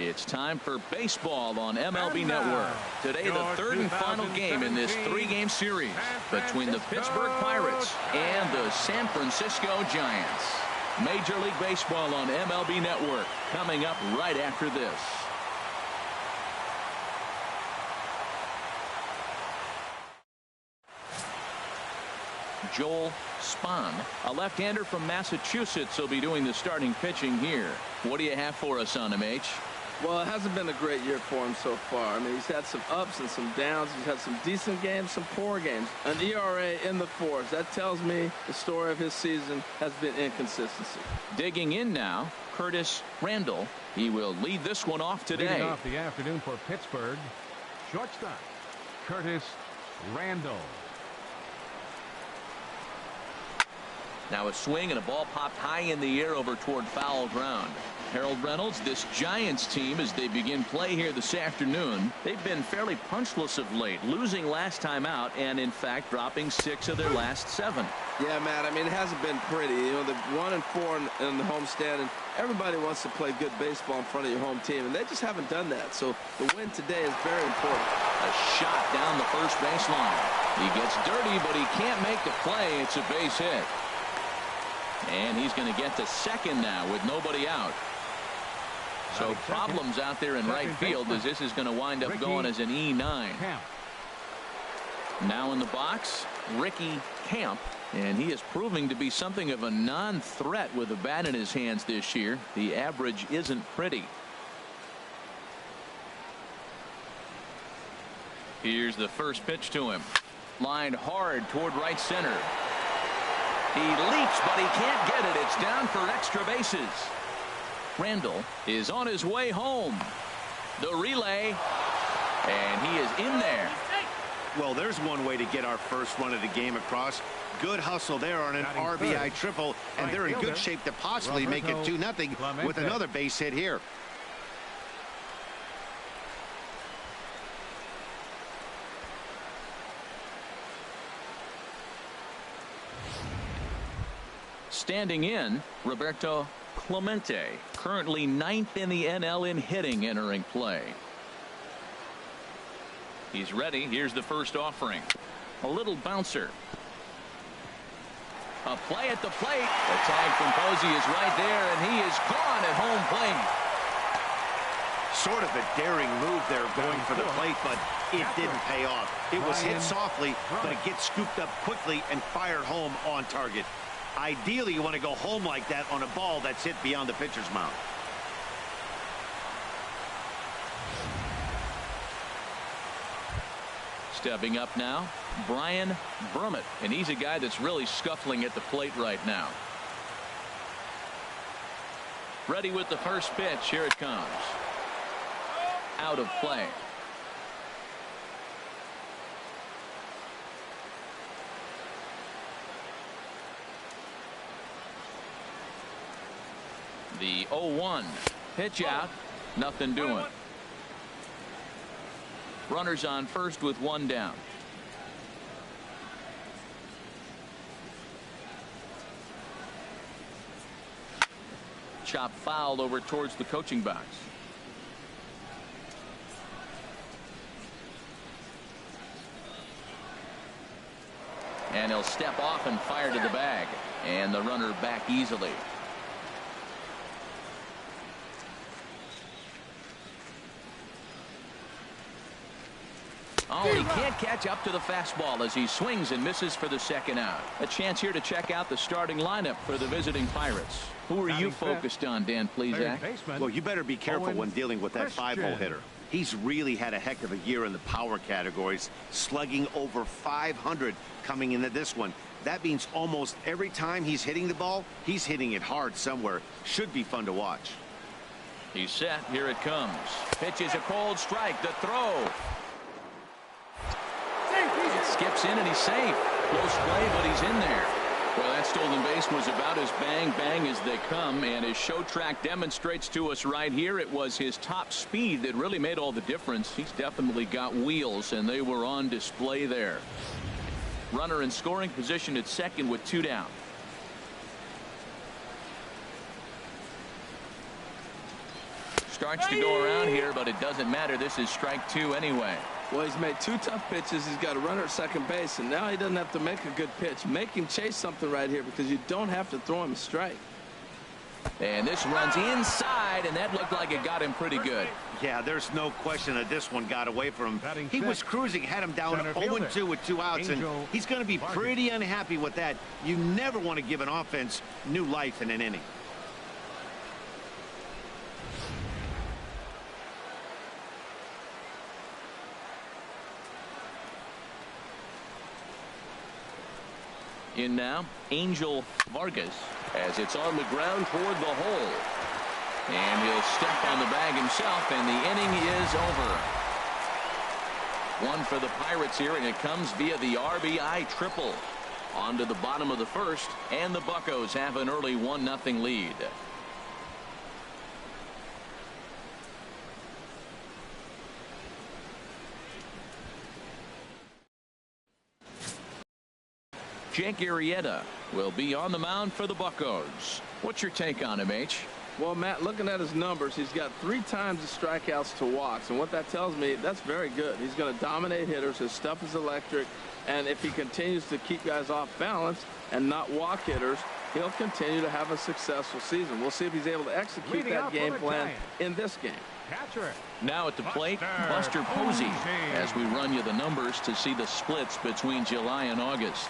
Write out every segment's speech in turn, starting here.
It's time for baseball on MLB Network. Today, the third and final game in this three-game series between the Pittsburgh Pirates and the San Francisco Giants. Major League Baseball on MLB Network coming up right after this. Joel Spahn, a left-hander from Massachusetts, will be doing the starting pitching here. What do you have for us on him, H? Well, it hasn't been a great year for him so far. I mean, he's had some ups and some downs. He's had some decent games, some poor games. An ERA in the fours. That tells me the story of his season has been inconsistency. Digging in now, Curtis Randall. He will lead this one off today. Leading off the afternoon for Pittsburgh, shortstop Curtis Randall. Now a swing and a ball popped high in the air over toward foul ground. Harold Reynolds, this Giants team, as they begin play here this afternoon, they've been fairly punchless of late, losing last time out and in fact dropping 6 of their last 7. Yeah, Matt, I mean, it hasn't been pretty. You know, they're 1-4 in the homestand, and everybody wants to play good baseball in front of your home team, and they just haven't done that. So the win today is very important. A shot down the first baseline. He gets dirty, but he can't make the play. It's a base hit. And he's going to get to second now with nobody out. So problems out there in right field as this is going to wind up going as an E9. Now in the box, Ricky Camp. And he is proving to be something of a non-threat with a bat in his hands this year. The average isn't pretty. Here's the first pitch to him. Lined hard toward right center. He leaps, but he can't get it. It's down for extra bases. Randall is on his way home. The relay, and he is in there. Well, there's one way to get our first run of the game across. Good hustle there on an RBI triple, and they're in good shape to possibly make it 2-0 with another base hit here. Standing in, Roberto Clemente, currently 9th in the NL in hitting, entering play. He's ready. Here's the first offering. A little bouncer. A play at the plate. The tag from Posey is right there, and he is gone at home plate. Sort of a daring move there going for the plate, but it didn't pay off. It was hit softly, but it gets scooped up quickly and fired home on target. Ideally, you want to go home like that on a ball that's hit beyond the pitcher's mound. Stepping up now, Brian Brummett, and he's a guy that's really scuffling at the plate right now. Ready with the first pitch. Here it comes. Out of play. The 0-1 pitch out. Nothing doing. Runners on first with 1 down. Chop foul over towards the coaching box. And he'll step off and fire to the bag. And the runner back easily. Oh, he can't catch up to the fastball as he swings and misses for the second out. A chance here to check out the starting lineup for the visiting Pirates. Who are you focused on, Dan Plesac? Well, you better be careful when dealing with that 5-hole hitter. He's really had a heck of a year in the power categories, slugging over 500 coming into this one. That means almost every time he's hitting the ball, he's hitting it hard somewhere. Should be fun to watch. He's set. Here it comes. Pitch is a cold strike. The throw. It skips in and he's safe. Close play, but he's in there. Well, that stolen base was about as bang as they come, and as Show Track demonstrates to us right here, it was his top speed that really made all the difference. He's definitely got wheels, and they were on display there. Runner in scoring position at second with 2 down. starts to go around here, but it doesn't matter. This is strike 2 anyway. Well, he's made 2 tough pitches. He's got a runner at second base, and now he doesn't have to make a good pitch. Make him chase something right here because you don't have to throw him a strike. And this runs inside, and that looked like it got him pretty good. Yeah, there's no question that this one got away from him. He was cruising, had him down 0-2 with 2 outs, and he's going to be pretty unhappy with that. You never want to give an offense new life in an inning. In now, Angel Vargas, as it's on the ground toward the hole. And he'll step on the bag himself, and the inning is over. One for the Pirates here, and it comes via the RBI triple. On to the bottom of the first, and the Buccos have an early 1-0 lead. Jake Arrieta will be on the mound for the Buccos. What's your take on him, H? Well, Matt, looking at his numbers, he's got 3 times the strikeouts to walks, and what that tells me, that's very good. He's going to dominate hitters. His stuff is electric, and if he continues to keep guys off balance and not walk hitters, he'll continue to have a successful season. We'll see if he's able to execute that game plan in this game. Now at the plate, Buster Posey, as we run you the numbers to see the splits between July and August.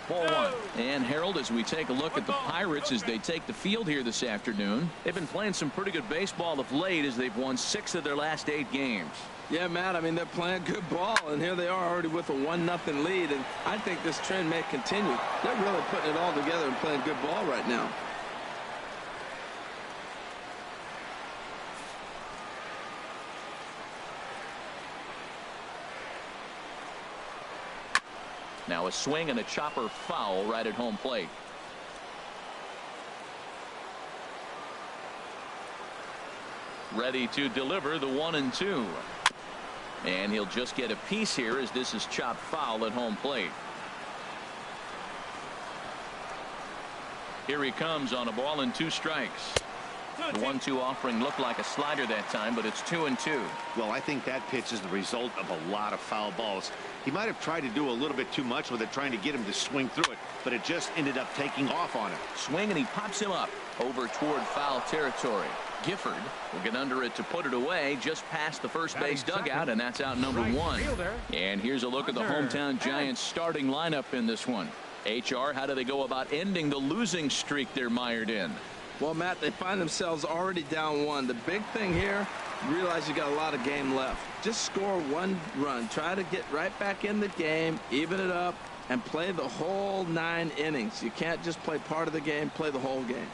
Ball 1. And Harold, as we take a look at the Pirates as they take the field here this afternoon, they've been playing some pretty good baseball of late as they've won 6 of their last 8 games. Yeah, Matt, I mean, they're playing good ball, and here they are already with a 1-0 lead, and I think this trend may continue. They're really putting it all together and playing good ball right now. Now a swing and a chopper foul right at home plate. Ready to deliver the 1-2. And he'll just get a piece here as this is chopped foul at home plate. Here he comes on a ball and 2 strikes. The 1-2 offering looked like a slider that time, but it's 2-2. Well, I think that pitch is the result of a lot of foul balls. He might have tried to do a little bit too much with it, trying to get him to swing through it, but it just ended up taking off on him. Swing, and he pops him up over toward foul territory. Gifford will get under it to put it away just past the first base dugout, and that's out number 1. And here's a look at the hometown Giants starting lineup in this one. HR, how do they go about ending the losing streak they're mired in? Well, Matt, they find themselves already down 1. The big thing here, realize you got a lot of game left. Just score 1 run. Try to get right back in the game, even it up, and play the whole 9 innings. You can't just play part of the game, play the whole game.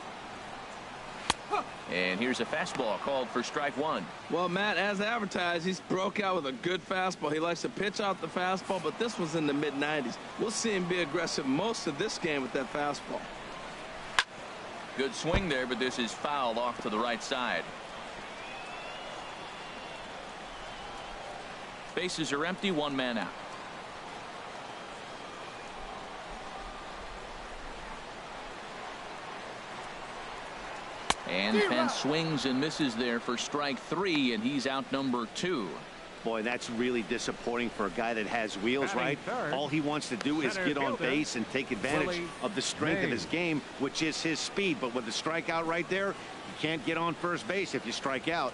And here's a fastball called for strike 1. Well, Matt, as advertised, he's broke out with a good fastball. He likes to pitch out the fastball, but this was in the mid-90s. We'll see him be aggressive most of this game with that fastball. Good swing there, but this is fouled off to the right side. Bases are empty, 1 man out. And Penn swings and misses there for strike 3, and he's out number 2. Boy, that's really disappointing for a guy that has wheels, right? All he wants to do is get on base and take advantage of the strength of his game, which is his speed. But with the strikeout right there, you can't get on first base if you strike out.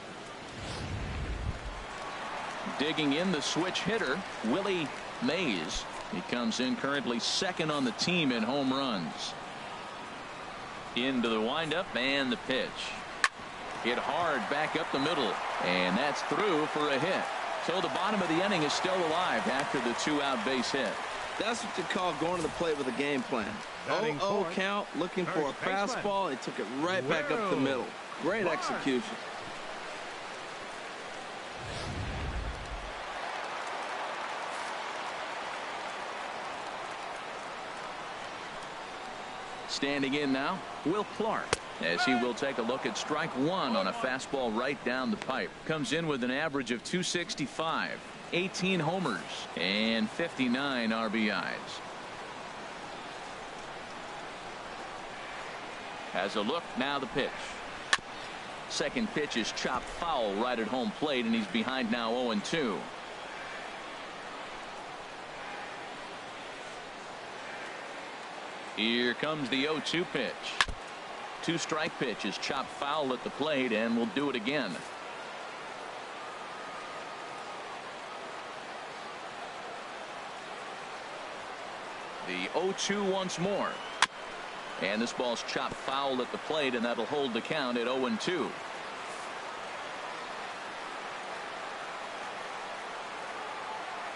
Digging in the switch hitter, Willie Mays. He comes in currently 2nd on the team in home runs. Into the windup and the pitch. Hit hard back up the middle, and that's through for a hit. So the bottom of the inning is still alive after the 2-out base hit. That's what you call going to the plate with a game plan. 0-0 count, looking for a fastball. He took it right back up the middle. Great execution. Standing in now, Will Clark, as he will take a look at strike 1 on a fastball right down the pipe. Comes in with an average of 265, 18 homers, and 59 RBIs. Has a look, now the pitch. Second pitch is chopped foul right at home plate, and he's behind now 0-2. Here comes the 0-2 pitch. 2-strike pitch is chopped foul at the plate, and we'll do it again. The 0-2 once more. And this ball's chopped foul at the plate, and that'll hold the count at 0-2.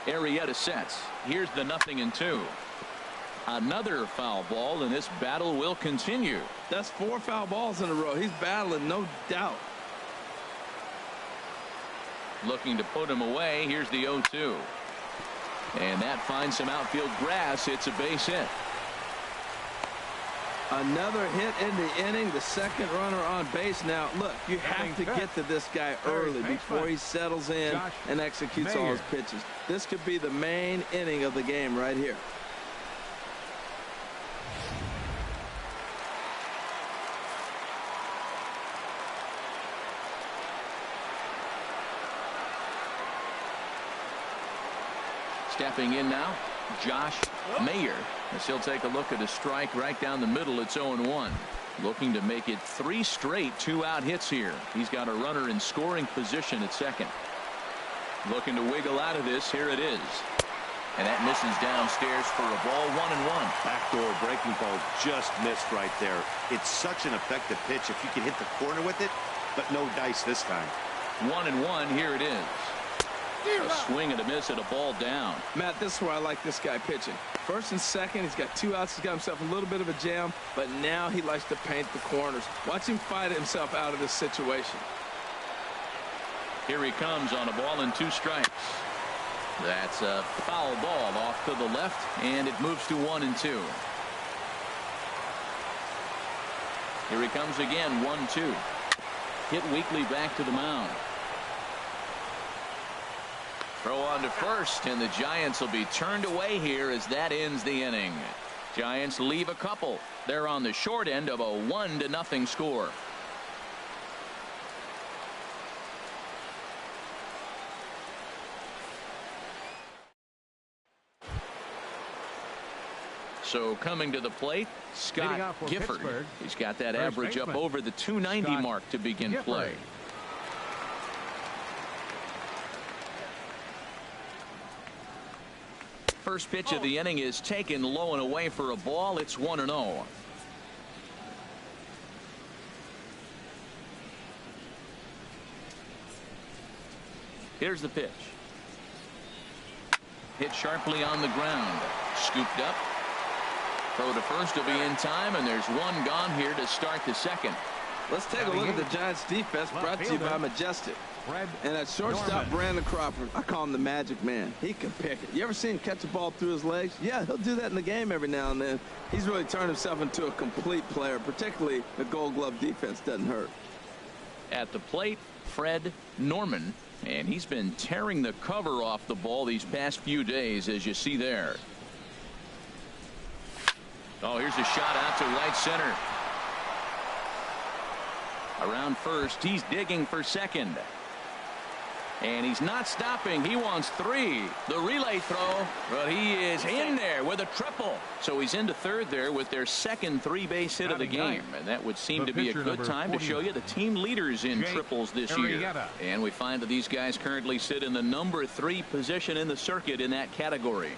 Arrieta sets. Here's the 0-2. Another foul ball, and this battle will continue. That's 4 foul balls in a row. He's battling, no doubt. Looking to put him away. Here's the 0-2. And that finds some outfield grass. It's a base hit. Another hit in the inning. The second runner on base. Now, look, you have to get to this guy early before he settles in and executes all his pitches. This could be the main inning of the game right here. Stepping in now, Josh Mayer, as he'll take a look at a strike right down the middle. It's 0-1. Looking to make it 3 straight 2-out hits here. He's got a runner in scoring position at second. Looking to wiggle out of this. Here it is. And that misses downstairs for a ball. 1-1. Backdoor breaking ball just missed right there. It's such an effective pitch if you can hit the corner with it, but no dice this time. 1-1. Here it is. A swing and a miss at a ball down. Matt, this is where I like this guy pitching. First and second, he's got 2 outs. He's got himself a little bit of a jam, but now he likes to paint the corners. Watch him fight himself out of this situation. Here he comes on a ball and 2 strikes. That's a foul ball off to the left, and it moves to 1-2. Here he comes again, 1-2. Hit weakly back to the mound. Throw on to first, and the Giants will be turned away here as that ends the inning. Giants leave a couple. They're on the short end of a 1-0 score. So coming to the plate, Scott Gifford. He's got that average up over the 290 mark to begin play. First pitch of the inning is taken low and away for a ball. It's 1-0. Here's the pitch. Hit sharply on the ground. Scooped up. Throw to first will be in time, and there's one gone here to start the second. Let's take a look at the Giants defense, brought to you by Majestic. And at shortstop, Brandon Crawford, I call him the magic man. He can pick it. You ever seen him catch a ball through his legs? Yeah, he'll do that in the game every now and then. He's really turned himself into a complete player, particularly the Gold Glove defense doesn't hurt. At the plate, Fred Norman, and he's been tearing the cover off the ball these past few days, as you see there. Oh, here's a shot out to right center. Around first, he's digging for second. And he's not stopping. He wants 3. The relay throw, but he is in there with a triple. So he's into third there with their second 3-base hit of the game. And that would seem to be a good time to show you the team leaders in triples this year. And we find that these guys currently sit in the number 3 position in the circuit in that category.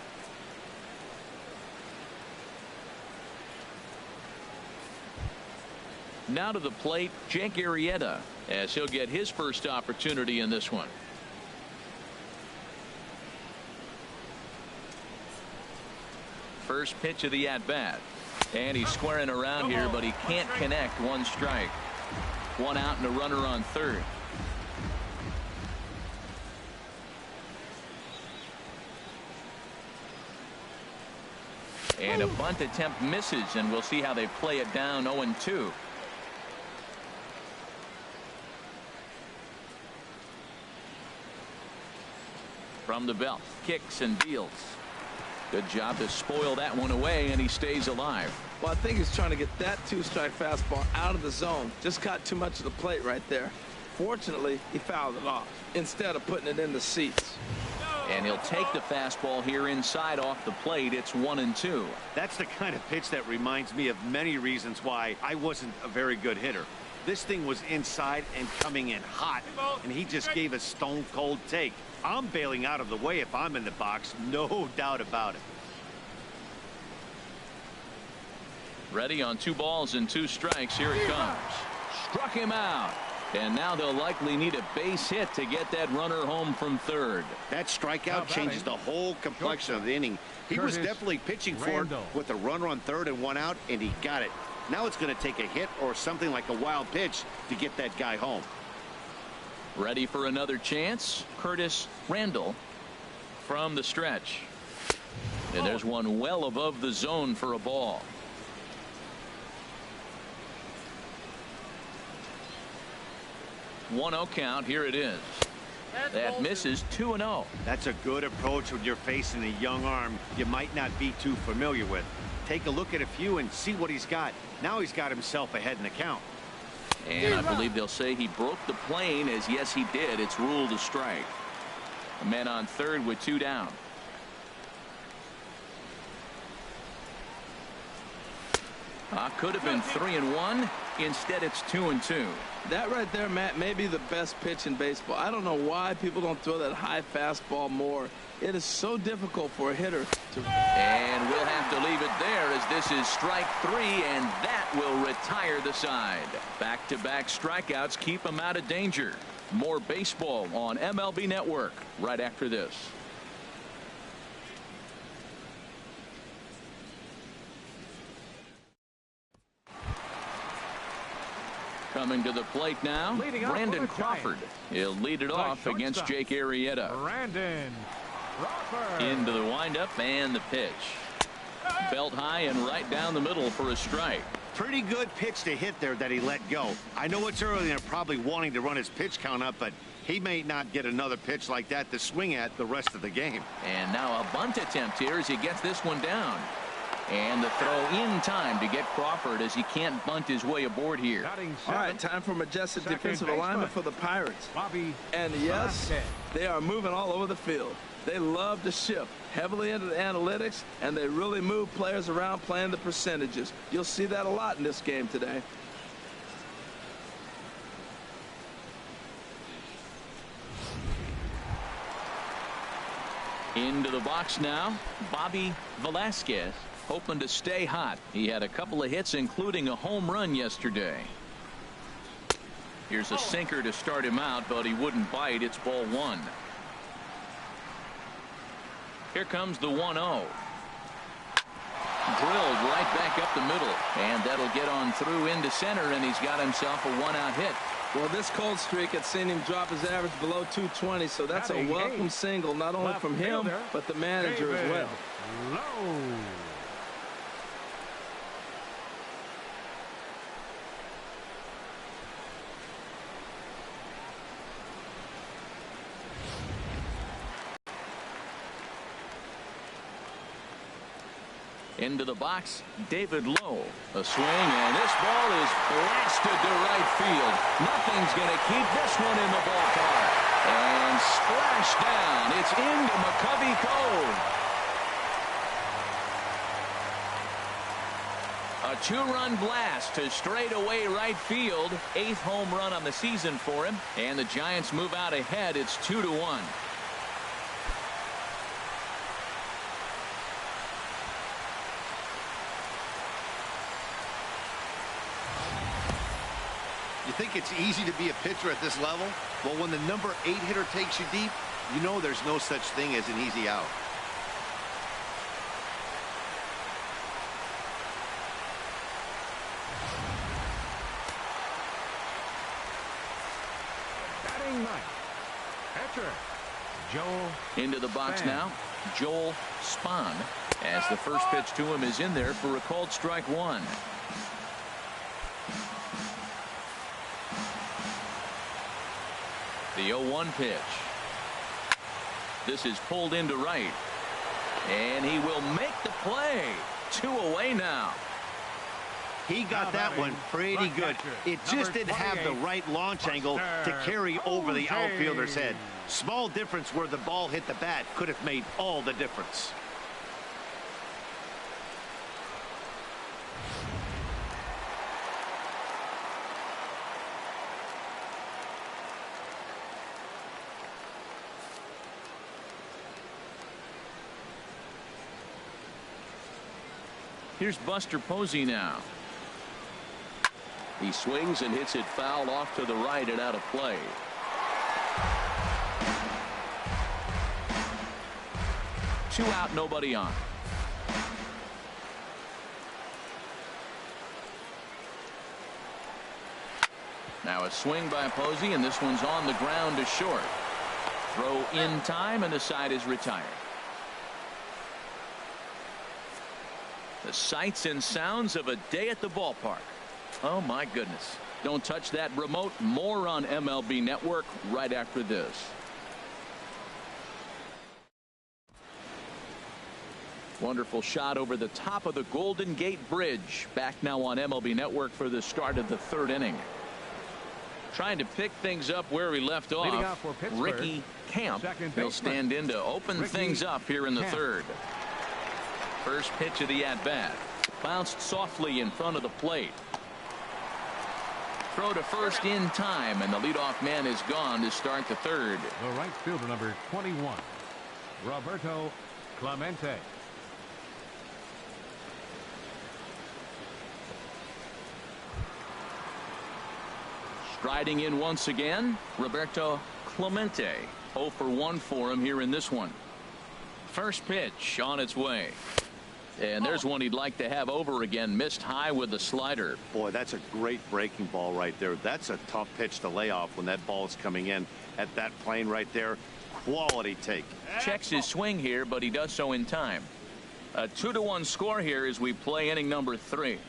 Now to the plate, Jake Arrieta, as he'll get his first opportunity in this one. First pitch of the at-bat. And he's squaring around here, but he can't connect. 1 strike. 1 out and a runner on third. And a bunt attempt misses, and we'll see how they play it down. 0-2. From the belt, kicks and deals. Good job to spoil that one away, and he stays alive. Well, I think he's trying to get that two-strike fastball out of the zone. Just caught too much of the plate right there. Fortunately, he fouled it off instead of putting it in the seats. And he'll take the fastball here inside off the plate. It's 1-2. That's the kind of pitch that reminds me of many reasons why I wasn't a very good hitter. This thing was inside and coming in hot, and he just gave a stone-cold take. I'm bailing out of the way if I'm in the box, no doubt about it. Ready on 2 balls and 2 strikes. Here it comes. Struck him out. And now they'll likely need a base hit to get that runner home from third. That strikeout changes the whole complexion of the inning. He was definitely pitching for it with a runner on third and 1 out, and he got it. Now it's going to take a hit or something like a wild pitch to get that guy home. Ready for another chance. Curtis Randall from the stretch. And there's one well above the zone for a ball. 1-0 count. Here it is. That misses. 2-0. That's a good approach when you're facing a young arm you might not be too familiar with. Take a look at a few and see what he's got. Now he's got himself ahead in the count. And I believe they'll say he broke the plane, as yes he did. It's ruled a strike. A man on third with 2 down. Could have been 3-1. Instead it's 2-2. That right there, Matt, may be the best pitch in baseball. I don't know why people don't throw that high fastball more. It is so difficult for a hitter to. And we'll have to leave it there, as this is strike 3, and that will retire the side. Back-to-back strikeouts keep him out of danger. More baseball on MLB Network right after this. Coming to the plate now, Brandon Crawford. He'll lead it off against Jake Arrieta. Brandon Crawford. Into the windup and the pitch. Belt high and right down the middle for a strike. Pretty good pitch to hit there that he let go. I know it's early and they're probably wanting to run his pitch count up, but he may not get another pitch like that to swing at the rest of the game. And now a bunt attempt here as he gets this one down. And the throw in time to get Crawford, as he can't bunt his way aboard here. All right, time for majestic defensive alignment for the Pirates. And yes, they are moving all over the field. They love to shift heavily into the analytics, and they really move players around playing the percentages. You'll see that a lot in this game today. Into the box now, Bobby Velasquez, hoping to stay hot. He had a couple of hits, including a home run yesterday. Here's a sinker to start him out, but he wouldn't bite. It's ball 1. Here comes the 1-0. Drilled right back up the middle, and that'll get on through into center, and he's got himself a 1-out hit. Well, this cold streak had seen him drop his average below 220, so that's a welcome single, not only from him, but the manager as well. Low. Into the box, David Lowe. A swing, and this ball is blasted to right field. Nothing's going to keep this one in the ballpark. And splash down. It's into McCovey Cove. A 2-run blast to straightaway right field. 8th home run on the season for him. And the Giants move out ahead. It's 2-1. You think it's easy to be a pitcher at this level? Well, when the number 8 hitter takes you deep, you know there's no such thing as an easy out. Batting ninth, catcher Joel. Into the box now, Joel Spahn, as the first pitch to him is in there for a called strike 1. The 0-1 pitch. This is pulled into right, and he will make the play. 2 away now. He got that one pretty good. It just didn't have the right launch angle to carry over the outfielder's head. Small difference where the ball hit the bat could have made all the difference. Here's Buster Posey now. He swings and hits it foul off to the right and out of play. Two out, nobody on. Now a swing by Posey, and this one's on the ground to short. Throw in time, and the side is retired. The sights and sounds of a day at the ballpark. Oh my goodness. Don't touch that remote. More on MLB Network right after this. Wonderful shot over the top of the Golden Gate Bridge. Back now on MLB Network for the start of the third inning. Trying to pick things up where he left off. Ricky Camp. He'll stand in to open things up here in the third. First pitch of the at-bat. Bounced softly in front of the plate. Throw to first in time, and the leadoff man is gone to start the third. The right fielder, number 21, Roberto Clemente. Striding in once again, Roberto Clemente. 0 for 1 for him here in this one. First pitch on its way. And there's one he'd like to have over again. Missed high with the slider. Boy, that's a great breaking ball right there. That's a tough pitch to lay off when that ball is coming in at that plane right there. Quality take. Checks his swing here, but he does so in time. A 2-1 score here as we play inning number 3.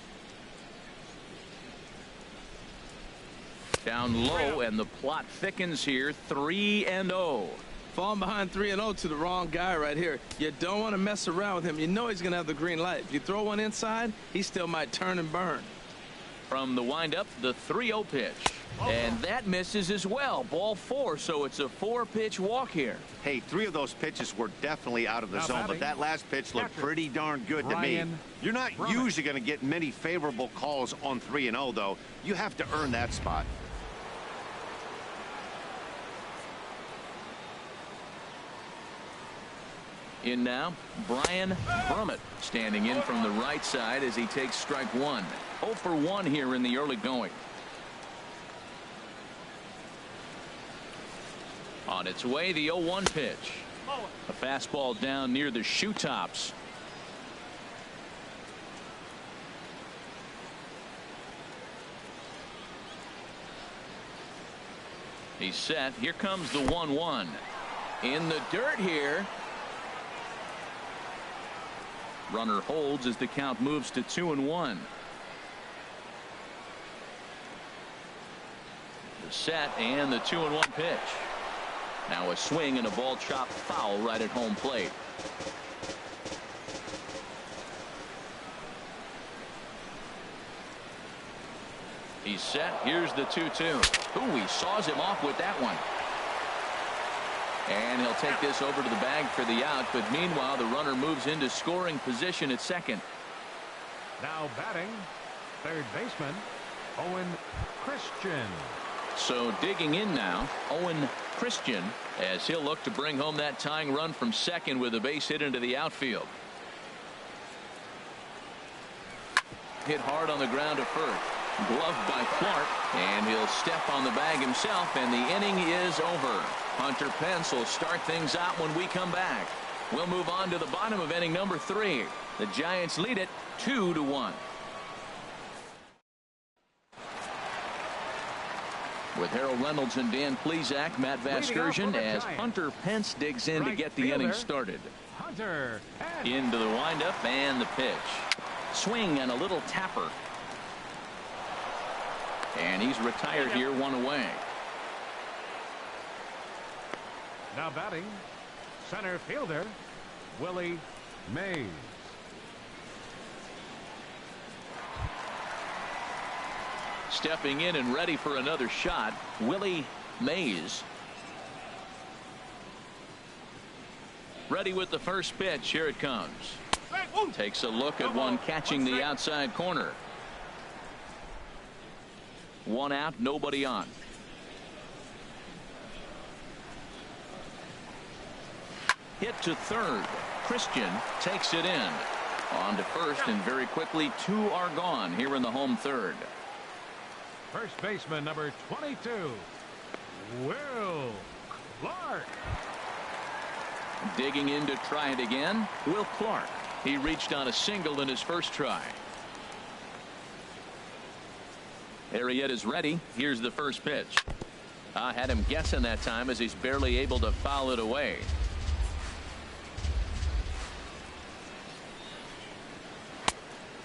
Down low, and the plot thickens here. 3-0. Falling behind 3-0 to the wrong guy right here. You don't want to mess around with him. You know he's going to have the green light. If you throw one inside, he still might turn and burn. From the windup, the 3-0 pitch. And that misses as well. Ball 4, so it's a 4-pitch walk here. Hey, 3 of those pitches were definitely out of the zone, but that last pitch looked pretty darn good to me. You're not usually going to get many favorable calls on 3-0, though. You have to earn that spot. In now, Brian Brummett standing in from the right side as he takes strike 1. 0 for 1 here in the early going. On its way, the 0-1 pitch. A fastball down near the shoe tops. He's set. Here comes the 1-1. In the dirt here. Runner holds as the count moves to 2-1. The set and the 2-1 pitch. Now a swing and a ball chopped foul right at home plate. He's set. Here's the 2-2. Ooh, he saws him off with that one. And he'll take this over to the bag for the out, but meanwhile the runner moves into scoring position at second. Now batting, third baseman, Owen Christian. So digging in now, Owen Christian, as he'll look to bring home that tying run from second with a base hit into the outfield. Hit hard on the ground to first. Gloved by Clark, and he'll step on the bag himself, and the inning is over. Hunter Pence will start things out when we come back. We'll move on to the bottom of inning number 3. The Giants lead it 2-1. With Harold Reynolds and Dan Plesac, Matt Vasgersian as Hunter Pence digs in to get the inning started. Hunter into the windup and the pitch. Swing and a little tapper. And he's retired here, 1 away. Now batting, center fielder, Willie Mays. Stepping in and ready for another shot, Willie Mays. Ready with the first pitch. Here it comes. Takes a look at one catching the outside corner. One out, nobody on. Hit to third. Christian takes it in. On to first, and very quickly 2 are gone here in the home third. First baseman number 22, Will Clark. Digging in to try it again, Will Clark. He reached on a single in his first try. Arrieta is ready. Here's the first pitch. I had him guessing that time as he's barely able to foul it away.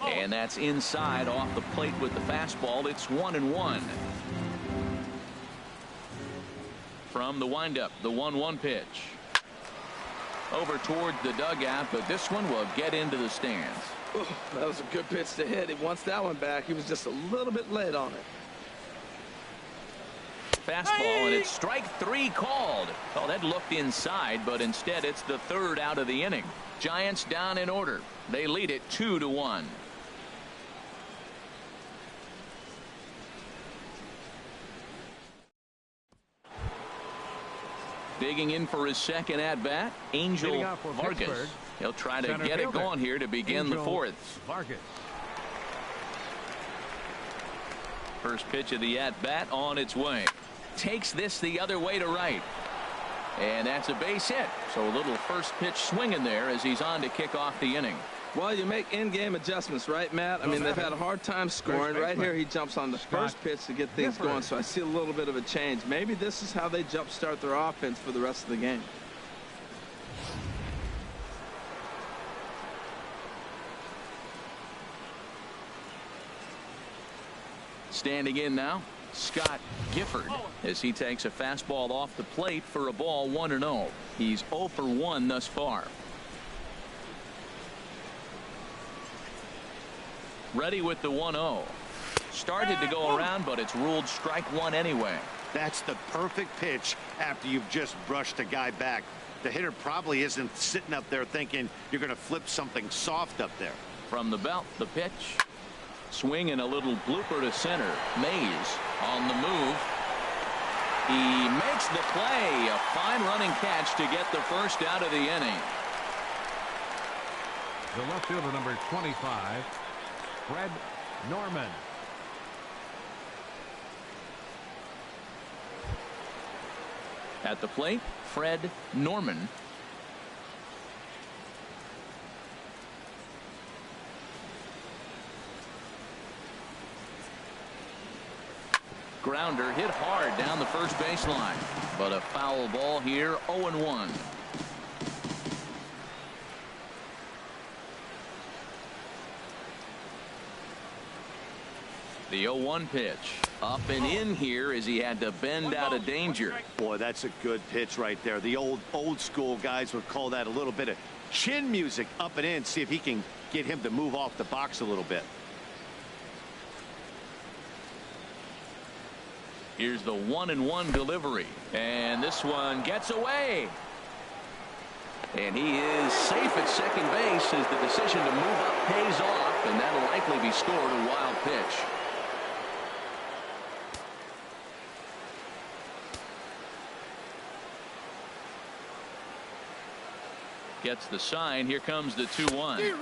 And that's inside off the plate with the fastball. It's 1-1. From the windup, the 1-1 pitch. Over towards the dugout, but this one will get into the stands. Ooh, that was a good pitch to hit. He wants that one back. He was just a little bit late on it. Fastball, and it's strike 3 called. Oh, that looked inside, but instead it's the third out of the inning. Giants down in order. They lead it 2-1. Digging in for his second at bat, Angel Vargas. Pittsburgh. He'll try to Center get fielder. it going here to begin Angel the fourth. Vargas. First pitch of the at bat on its way. Takes this the other way to right. And that's a base hit. So a little first pitch swinging there as he's on to kick off the inning. Well, you make in-game adjustments, right, Matt? I mean, they've had a hard time scoring. Right here, he jumps on the first pitch to get things going, so I see a little bit of a change. Maybe this is how they jumpstart their offense for the rest of the game. Standing in now, Scott Gifford, as he takes a fastball off the plate for a ball 1-0. He's 0 for 1 thus far. Ready with the 1-0. Started to go around, but it's ruled strike 1 anyway. That's the perfect pitch after you've just brushed a guy back. The hitter probably isn't sitting up there thinking you're going to flip something soft up there. From the belt, the pitch. Swing and a little blooper to center. Mays on the move. He makes the play. A fine running catch to get the first out of the inning. The left fielder number 25, Fred Norman. At the plate, Fred Norman. Grounder hit hard down the first baseline, but a foul ball here. 0-1. The 0-1 pitch up and in here as he had to bend out of danger. Boy, that's a good pitch right there. The old school guys would call that a little bit of chin music. Up and in, see if he can get him to move off the box a little bit. Here's the 1-1 delivery, and this one gets away. And he is safe at second base as the decision to move up pays off, and that'll likely be scored a wild pitch. Gets the sign. Here comes the 2-1.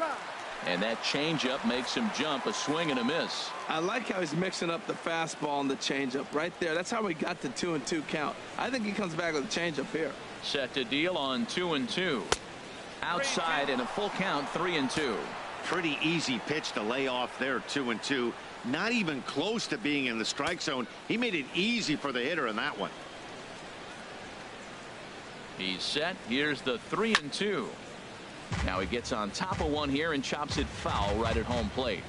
And that changeup makes him jump. A swing and a miss. I like how he's mixing up the fastball and the changeup right there. That's how we got the 2-2 count. I think he comes back with a changeup here. Set to deal on 2-2. Outside in a full count, 3-2. Pretty easy pitch to lay off there. 2-2. Not even close to being in the strike zone. He made it easy for the hitter in that one. He's set. Here's the 3-2. Now he gets on top of one here and chops it foul right at home plate.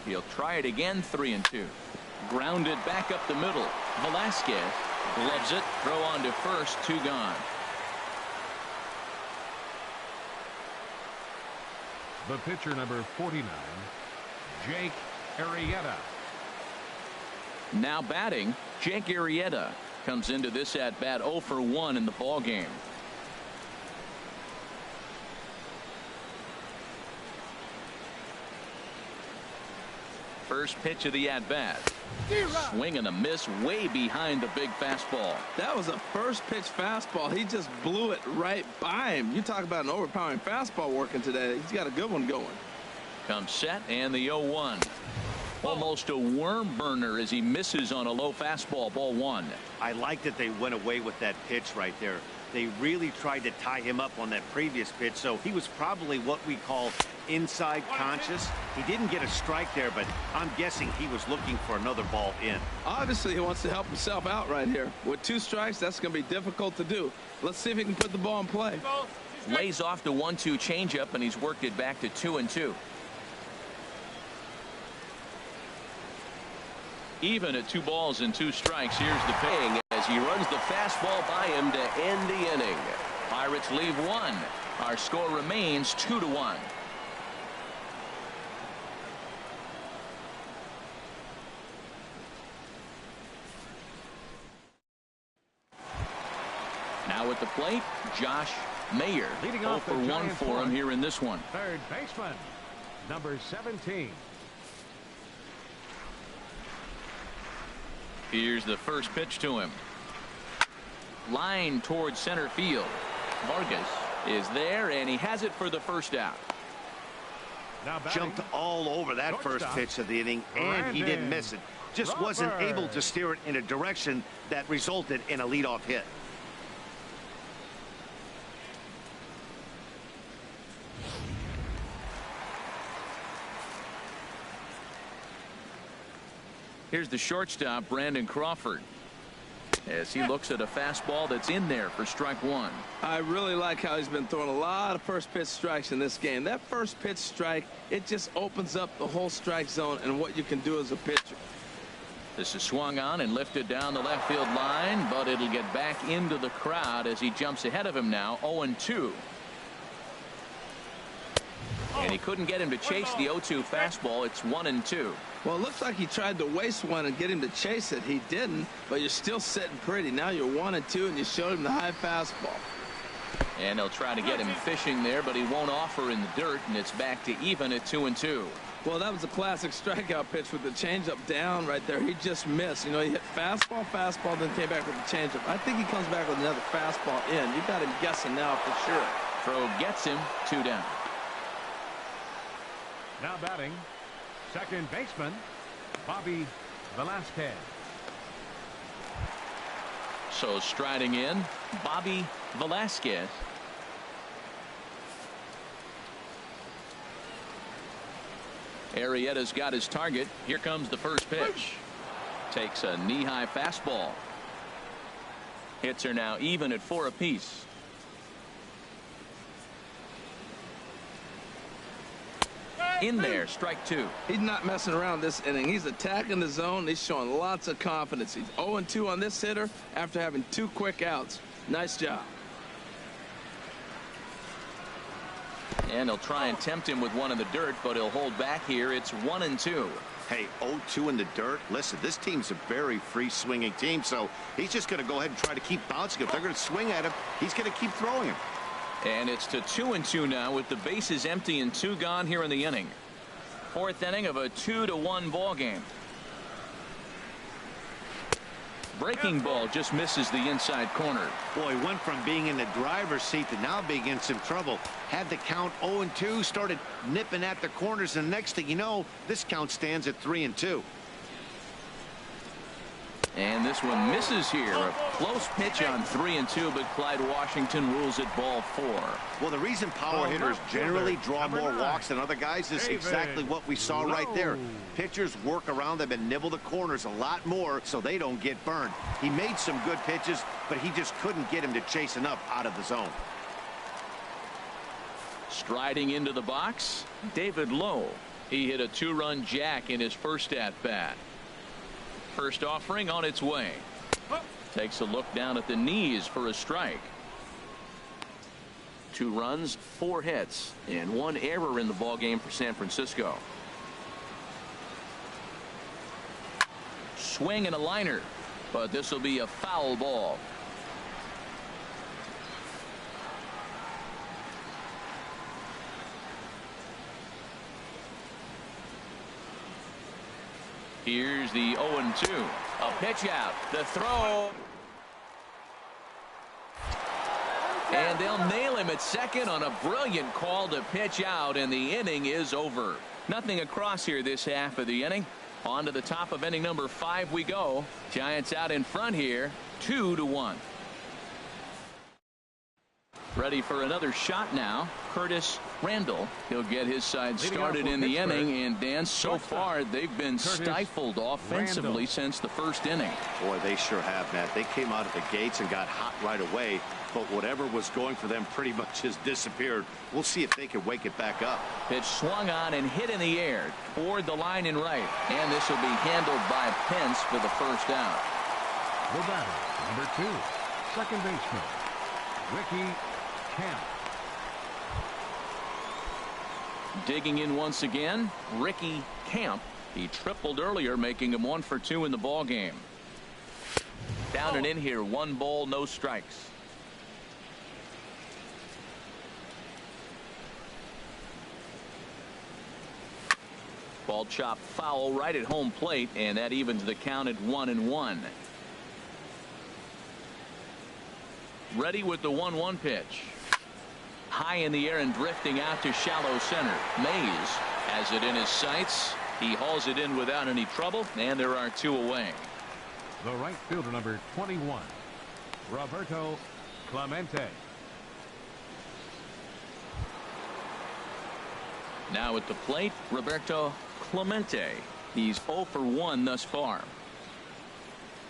He'll try it again. 3-2. Grounded back up the middle. Velasquez gloves it. Throw on to first. 2 gone. The pitcher, number 49, Jake Arrieta. Now batting, Jake Arrieta comes into this at bat 0 for 1 in the ball game. First pitch of the at bat. Swing and a miss way behind the big fastball. That was a first pitch fastball. He just blew it right by him. You talk about an overpowering fastball working today. He's got a good one going. Comes set and the 0-1. Almost a worm burner as he misses on a low fastball. Ball 1. I like that they went away with that pitch right there. They really tried to tie him up on that previous pitch, so he was probably what we call inside conscious. He didn't get a strike there, but I'm guessing he was looking for another ball in. Obviously, he wants to help himself out right here. With 2 strikes, that's going to be difficult to do. Let's see if he can put the ball in play. Lays off the 1-2 changeup, and he's worked it back to 2-2. Even at 2 balls and 2 strikes. Here's the ping as he runs the fastball by him to end the inning. Pirates leave 1. Our score remains 2-1. Now at the plate, Josh Mayer. Leading 0 off for the 1 Giants for him one. here in this one. Third baseman, number 17. Here's the first pitch to him. Line towards center field. Vargas is there, and he has it for the first out. Now batting, Jumped all over that first shortstop, pitch of the inning, and he didn't miss it. Just wasn't able to steer it in a direction that resulted in a leadoff hit. Here's the shortstop, Brandon Crawford, as he looks at a fastball that's in there for strike 1. I really like how he's been throwing a lot of first pitch strikes in this game. That first pitch strike, it just opens up the whole strike zone and what you can do as a pitcher. This is swung on and lifted down the left field line, but it'll get back into the crowd as he jumps ahead of him now. 0-2. And he couldn't get him to chase the 0-2 fastball. It's 1-2. Well, it looks like he tried to waste one and get him to chase it. He didn't, but you're still sitting pretty. Now you're 1-2, and you showed him the high fastball. And they'll try to get him fishing there, but he won't offer in the dirt, and it's back to even at 2-2. Well, that was a classic strikeout pitch with the changeup down right there. He just missed. You know, he hit fastball, then came back with the changeup. I think he comes back with another fastball in. You got him guessing now for sure. Throw gets him, 2 down. Now batting, second baseman, Bobby Velasquez. So striding in, Bobby Velasquez. Arrieta's got his target. Here comes the first pitch. Takes a knee-high fastball. Hits are now even at 4 apiece. In there, strike 2. He's not messing around this inning. He's attacking the zone. He's showing lots of confidence. He's 0-2 on this hitter after having 2 quick outs. Nice job. And he'll try and tempt him with one in the dirt, but he'll hold back here. It's 1-2. Hey, 0-2 in the dirt. Listen, this team's a very free swinging team, so he's just going to go ahead and try to keep bouncing. If they're going to swing at him, he's going to keep throwing him. And it's to 2-2 now with the bases empty and 2 gone here in the inning. 4th inning of a 2-1 ball game. Breaking ball just misses the inside corner. Boy, went from being in the driver's seat to now being in some trouble. Had the count 0-2, started nipping at the corners, and the next thing you know, this count stands at 3-2. And this one misses here. A close pitch on 3-2, but Clyde Washington rules it ball 4. Well, the reason power hitters generally draw more walks than other guys is exactly what we saw right there. Pitchers work around them and nibble the corners a lot more so they don't get burned. He made some good pitches, but he just couldn't get him to chase enough out of the zone. Striding into the box, David Lowe. He hit a 2-run jack in his first at-bat. First offering on its way. Takes a look down at the knees for a strike. 2 runs, 4 hits, and 1 error in the ball game for San Francisco. Swing and a liner, but this will be a foul ball. Here's the 0-2. A pitch out. The throw. And they'll nail him at second on a brilliant call to pitch out, and the inning is over. Nothing across here this half of the inning. On to the top of inning number 5 we go. Giants out in front here, 2-1. Ready for another shot now. Curtis Randall. He'll get his side started in the inning, and Dan, so far they've been stifled offensively since the first inning. Boy, they sure have, Matt. They came out of the gates and got hot right away, but whatever was going for them pretty much has disappeared. We'll see if they can wake it back up. Pitch swung on and hit in the air toward the line and right, and this will be handled by Pence for the first out. The batter, number 2, second baseman, Ricky Camp. Digging in once again, Ricky Camp. He tripled earlier, making him 1 for 2 in the ball game. Down and in here, 1 ball, no strikes. Ball chopped foul right at home plate, and that evens the count at 1-1. Ready with the 1-1 pitch. High in the air and drifting out to shallow center. Mays has it in his sights. He hauls it in without any trouble, and there are 2 away. The right fielder, number 21, Roberto Clemente. Now at the plate, Roberto Clemente. He's 0 for 1 thus far.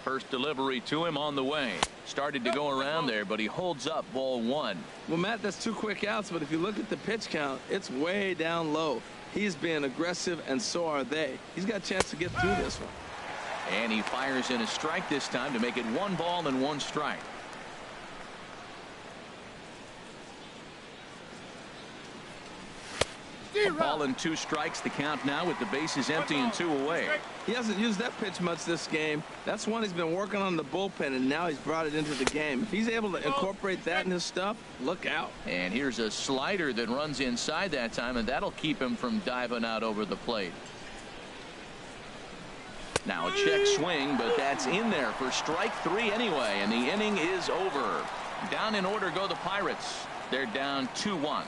First delivery to him on the way. Started to go around there, but he holds up ball 1. Well, Matt, that's 2 quick outs, but if you look at the pitch count, it's way down low. He's being aggressive, and so are they. He's got a chance to get through this one. And he fires in a strike this time to make it 1 ball and 1 strike. A ball and 2 strikes, the count now with the bases empty and 2 away. He hasn't used that pitch much this game. That's one he's been working on the bullpen, and now he's brought it into the game. If he's able to incorporate that in his stuff, look out. And here's a slider that runs inside that time, and that'll keep him from diving out over the plate. Now a check swing, but that's in there for strike 3 anyway, and the inning is over. Down in order go the Pirates. They're down 2-1.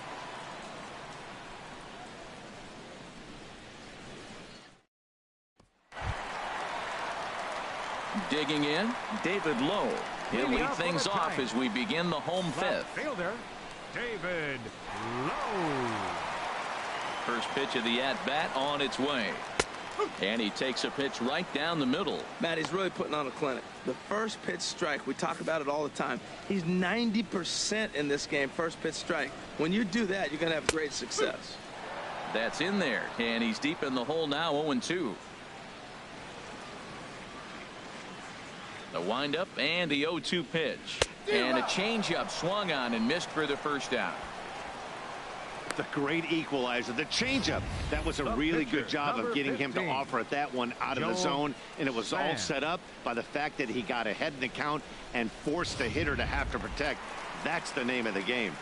Digging in, David Lowe. He'll lead things off as we begin the home 5th. Fielder, David Lowe. First pitch of the at-bat on its way. And he takes a pitch right down the middle. Matt, he's really putting on a clinic. The first pitch strike, we talk about it all the time. He's 90% in this game, first pitch strike. When you do that, you're going to have great success. That's in there, and he's deep in the hole now, 0-2. The windup and the 0-2 pitch. And a changeup swung on and missed for the first out. The great equalizer, the changeup. That was a really good job of getting him to offer at that one out of the zone, and it was all set up by the fact that he got ahead in the count and forced the hitter to have to protect. That's the name of the game.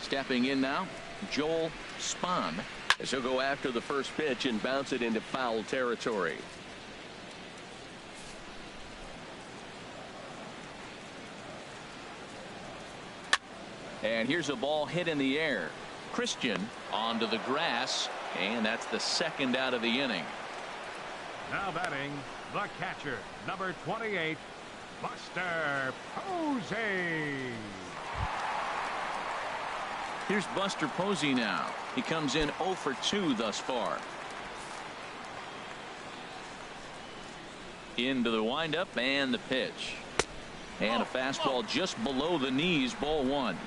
Stepping in now, Joel Spahn, as he'll go after the first pitch and bounce it into foul territory. And here's a ball hit in the air. Christian onto the grass, and that's the second out of the inning. Now batting, the catcher, number 28, Buster Posey. Here's Buster Posey now. He comes in 0 for 2 thus far. Into the windup and the pitch. And a fastball just below the knees, ball 1.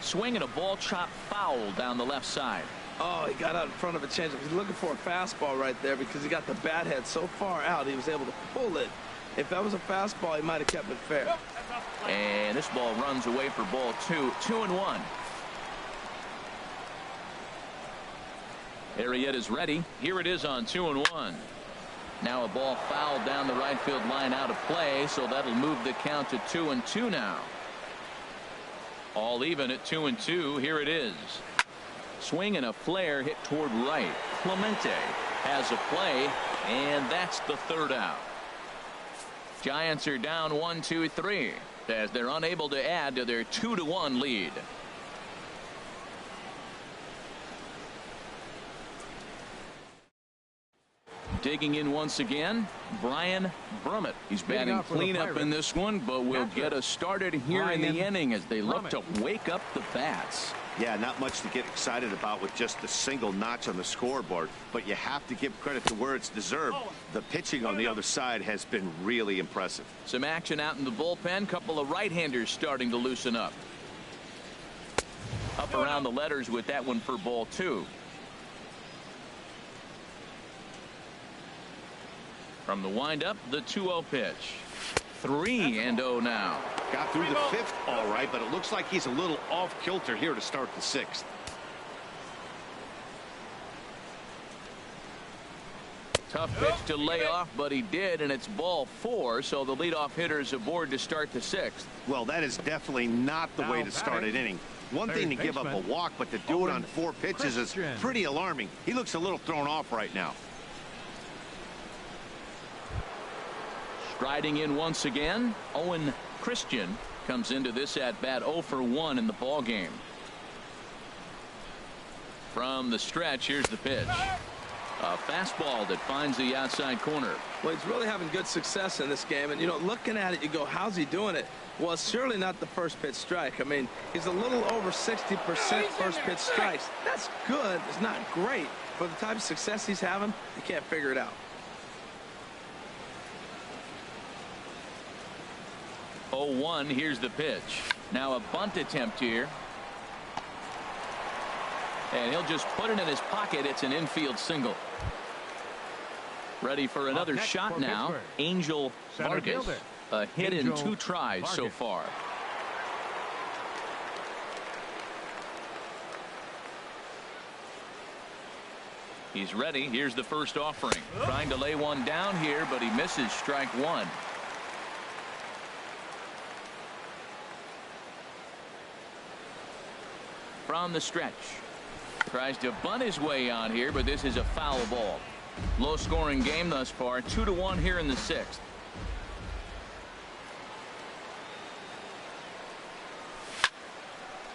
Swing and a ball chopped foul down the left side. Oh, he got out in front of a changeup. He's looking for a fastball right there because he got the bat head so far out he was able to pull it. If that was a fastball, he might have kept it fair. And this ball runs away for ball 2. 2-1. Arrieta is ready. Here it is on 2-1. Now a ball fouled down the right field line out of play, so that'll move the count to 2-2 now. All even at 2-2. Here it is. Swing and a flare hit toward right. Clemente has a play, and that's the third out. Giants are down 1-2-3 as they're unable to add to their 2-1 lead. Digging in once again, Brian Brummett. He's batting cleanup in this one, but will get us started here in the inning as they look to wake up the bats. Yeah, not much to get excited about with just the single notch on the scoreboard, but you have to give credit to where it's deserved. The pitching on the other side has been really impressive. Some action out in the bullpen. Couple of right-handers starting to loosen up. Up around the letters with that one for ball 2. From the windup, the 2-0 pitch. 3-0 now. Got through the 5th all right, but it looks like he's a little off kilter here to start the 6th. Tough pitch to lay off, but he did, and it's ball 4, so the leadoff hitter is aboard to start the 6th. Well, that is definitely not the way to start an inning. One thing to give up a walk, but to do it on 4 pitches is pretty alarming. He looks a little thrown off right now. Striding in once again, Owen Christian comes into this at bat 0 for 1 in the ball game. From the stretch, here's the pitch. A fastball that finds the outside corner. Well, he's really having good success in this game, and you know, looking at it, you go, how's he doing it? Well, it's surely not the first pitch strike. I mean, he's a little over 60% first pitch strikes. That's good. It's not great. For the type of success he's having, you can't figure it out. 0-1. Here's the pitch. Now a bunt attempt here. And he'll just put it in his pocket. It's an infield single. Ready for another shot now. Angel Vargas. A hit in 2 tries so far. He's ready. Here's the first offering. Trying to lay one down here, but he misses strike 1. From the stretch. Tries to bunt his way on here, but this is a foul ball. Low scoring game thus far. 2-1 here in the 6th.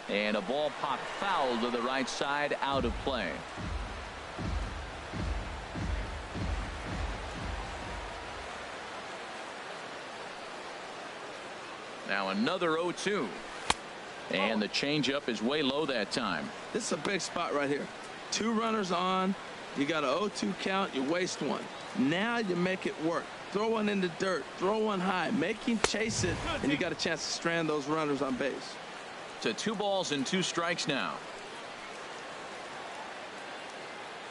And a ball popped foul to the right side, out of play. Now another 0-2. And the changeup is way low that time. This is a big spot right here. 2 runners on. You got a 0-2 count. You waste one. Now you make it work. Throw one in the dirt. Throw one high. Make him chase it. And you got a chance to strand those runners on base. To 2 balls and 2 strikes now.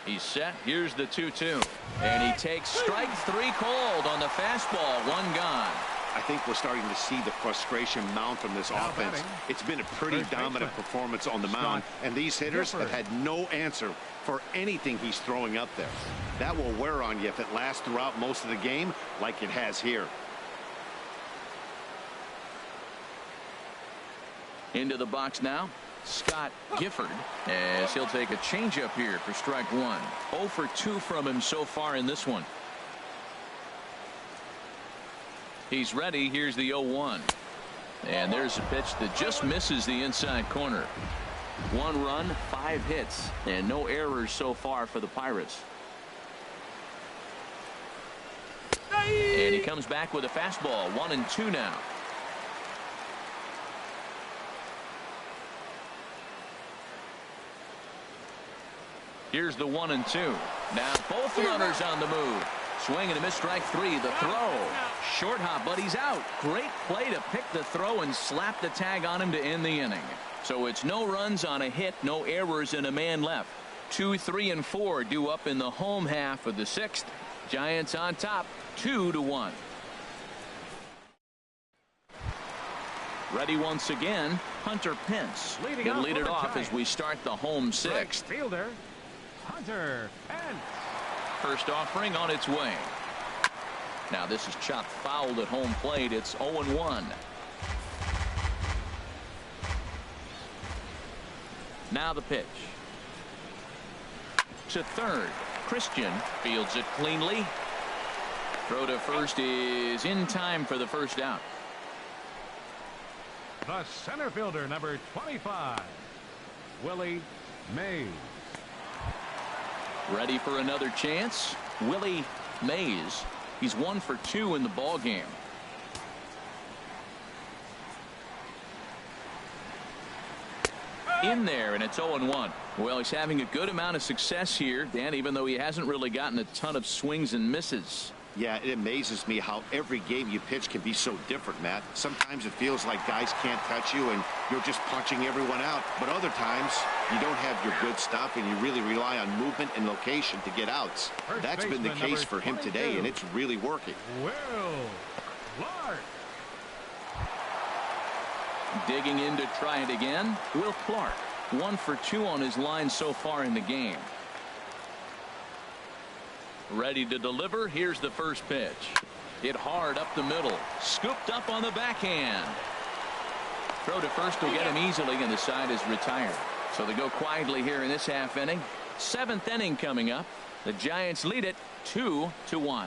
He's set. Here's the 2-2. And he takes strike 3 called on the fastball. 1 gone. I think we're starting to see the frustration mount from this offense. It's been a pretty dominant performance on the mound, and these hitters have had no answer for anything he's throwing up there. That will wear on you if it lasts throughout most of the game like it has here. Into the box now, Scott Gifford, as he'll take a changeup here for strike 1. 0 for 2 from him so far in this one. He's ready. Here's the 0-1. And there's a pitch that just misses the inside corner. 1 run, 5 hits, and no errors so far for the Pirates. And he comes back with a fastball. 1-2 now. Here's the 1-2. Now both runners on the move. Swing and a miss, strike 3. The throw. Short hop, but he's out. Great play to pick the throw and slap the tag on him to end the inning. So it's no runs on a hit, no errors, and a man left. 2, 3, and 4 due up in the home half of the 6th. Giants on top 2-1. Ready once again, Hunter Pence. He'll lead it off as we start the home 6th. Fielder, Hunter Pence. First offering on its way. Now this is chopped foul at home plate. It's 0-1. Now the pitch. To third. Christian fields it cleanly. Throw to first is in time for the first out. The center fielder, number 25, Willie Mays. Ready for another chance. Willie Mays. He's 1 for 2 in the ball game. In there, and it's 0-1. Well, he's having a good amount of success here, Dan, even though he hasn't really gotten a ton of swings and misses. Yeah, it amazes me how every game you pitch can be so different, Matt. Sometimes it feels like guys can't touch you and you're just punching everyone out. But other times you don't have your good stuff and you really rely on movement and location to get outs. That's been the case for him today, and it's really working. Will Clark. Digging in to try it again. Will Clark. 1 for 2 on his line so far in the game. Ready to deliver. Here's the first pitch. Hit hard up the middle. Scooped up on the backhand. Throw to first will get him easily, and the side is retired. So they go quietly here in this half inning. 7th inning coming up. The Giants lead it 2-1.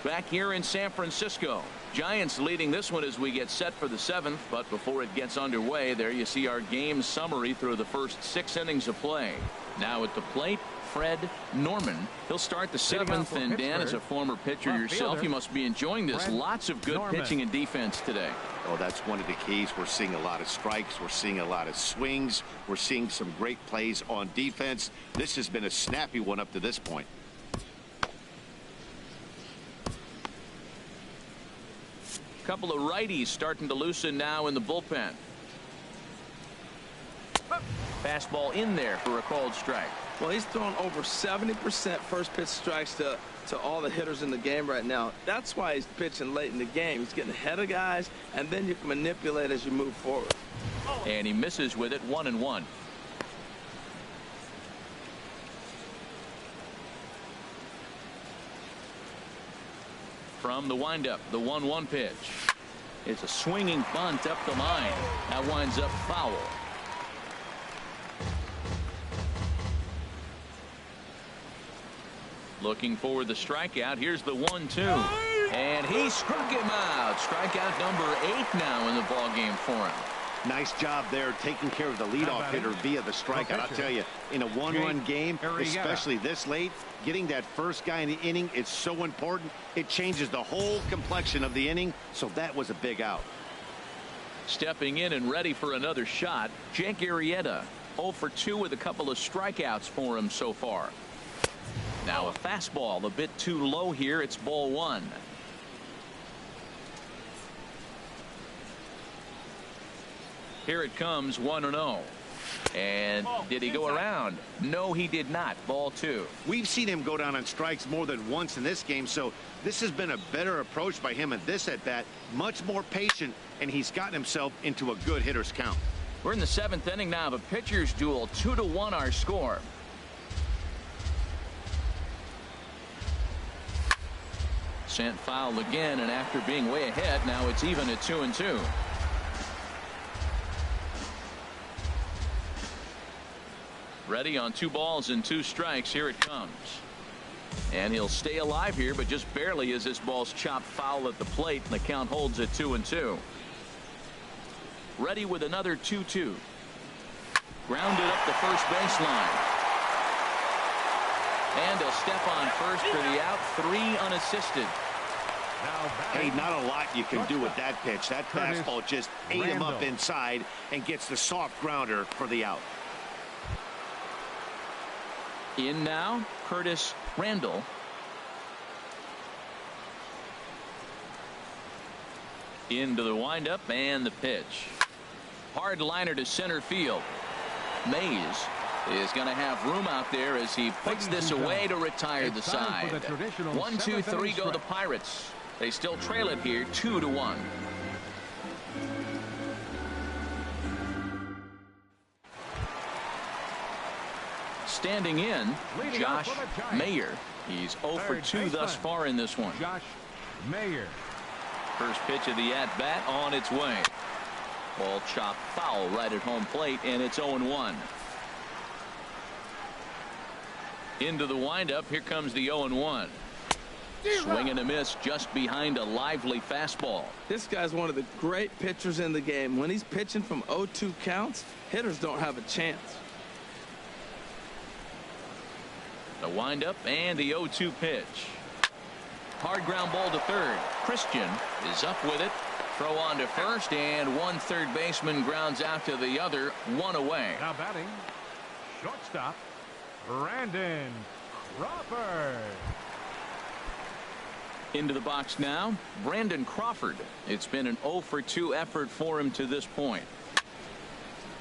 Back here in San Francisco. Giants leading this one as we get set for the 7th. But before it gets underway, there you see our game summary through the first 6 innings of play. Now at the plate, Fred Norman. He'll start the 7th, and Dan, as a former pitcher yourself, you must be enjoying this. Lots of good pitching and defense today. Oh, that's one of the keys. We're seeing a lot of strikes. We're seeing a lot of swings. We're seeing some great plays on defense. This has been a snappy one up to this point. Couple of righties starting to loosen now in the bullpen. Fastball in there for a called strike. Well, he's thrown over 70% first pitch strikes to all the hitters in the game right now. That's why he's pitching late in the game. He's getting ahead of guys, and then you can manipulate as you move forward. And he misses with it. 1-1. From the windup, the 1-1 pitch. It's a swinging bunt up the line. That winds up foul. Looking for the strikeout. Here's the 1-2. And he struck him out. Strikeout number 8 now in the ball game for him. Nice job there taking care of the leadoff hitter via the strikeout. I'll tell you, in a 1-run game, especially this late, getting that first guy in the inning is so important. It changes the whole complexion of the inning, so that was a big out. Stepping in and ready for another shot, Jake Arrieta. 0 for 2 with a couple of strikeouts for him so far. Now a fastball a bit too low here. It's ball 1. Here it comes, 1-0. And did he go around? No, he did not. Ball 2. We've seen him go down on strikes more than once in this game, so this has been a better approach by him at this at-bat. Much more patient, and he's gotten himself into a good hitter's count. We're in the 7th inning now of a pitcher's duel. 2-1 our score. Sent foul again, and after being way ahead, now it's even at 2-2. Ready on 2 balls and 2 strikes. Here it comes. And he'll stay alive here, but just barely as this ball's chopped foul at the plate, and the count holds at 2-2. Ready with another 2-2. Grounded up the first baseline. And he'll step on first for the out. 3 unassisted. Hey, not a lot you can do with that pitch. That fastball just ate him up inside and gets the soft grounder for the out. In now, Curtis Randall. Into the windup and the pitch. Hard liner to center field. Mays is going to have room out there as he puts this away to retire the side. 1, 2, 3 go the Pirates. They still trail it here 2-1. Standing in, Josh Mayer. He's 0 for 2 thus far in this one. Josh Mayer. First pitch of the at-bat on its way. Ball chopped foul right at home plate, and it's 0-1. Into the windup. Here comes the 0-1. Swing and a miss just behind a lively fastball. This guy's one of the great pitchers in the game. When he's pitching from 0-2 counts, hitters don't have a chance. The windup and the 0-2 pitch. Hard ground ball to third. Christian is up with it. Throw on to first, and one third baseman grounds out to the other. One away. Now batting, shortstop, Brandon Crawford. Into the box now, Brandon Crawford. It's been an 0 for 2 effort for him to this point.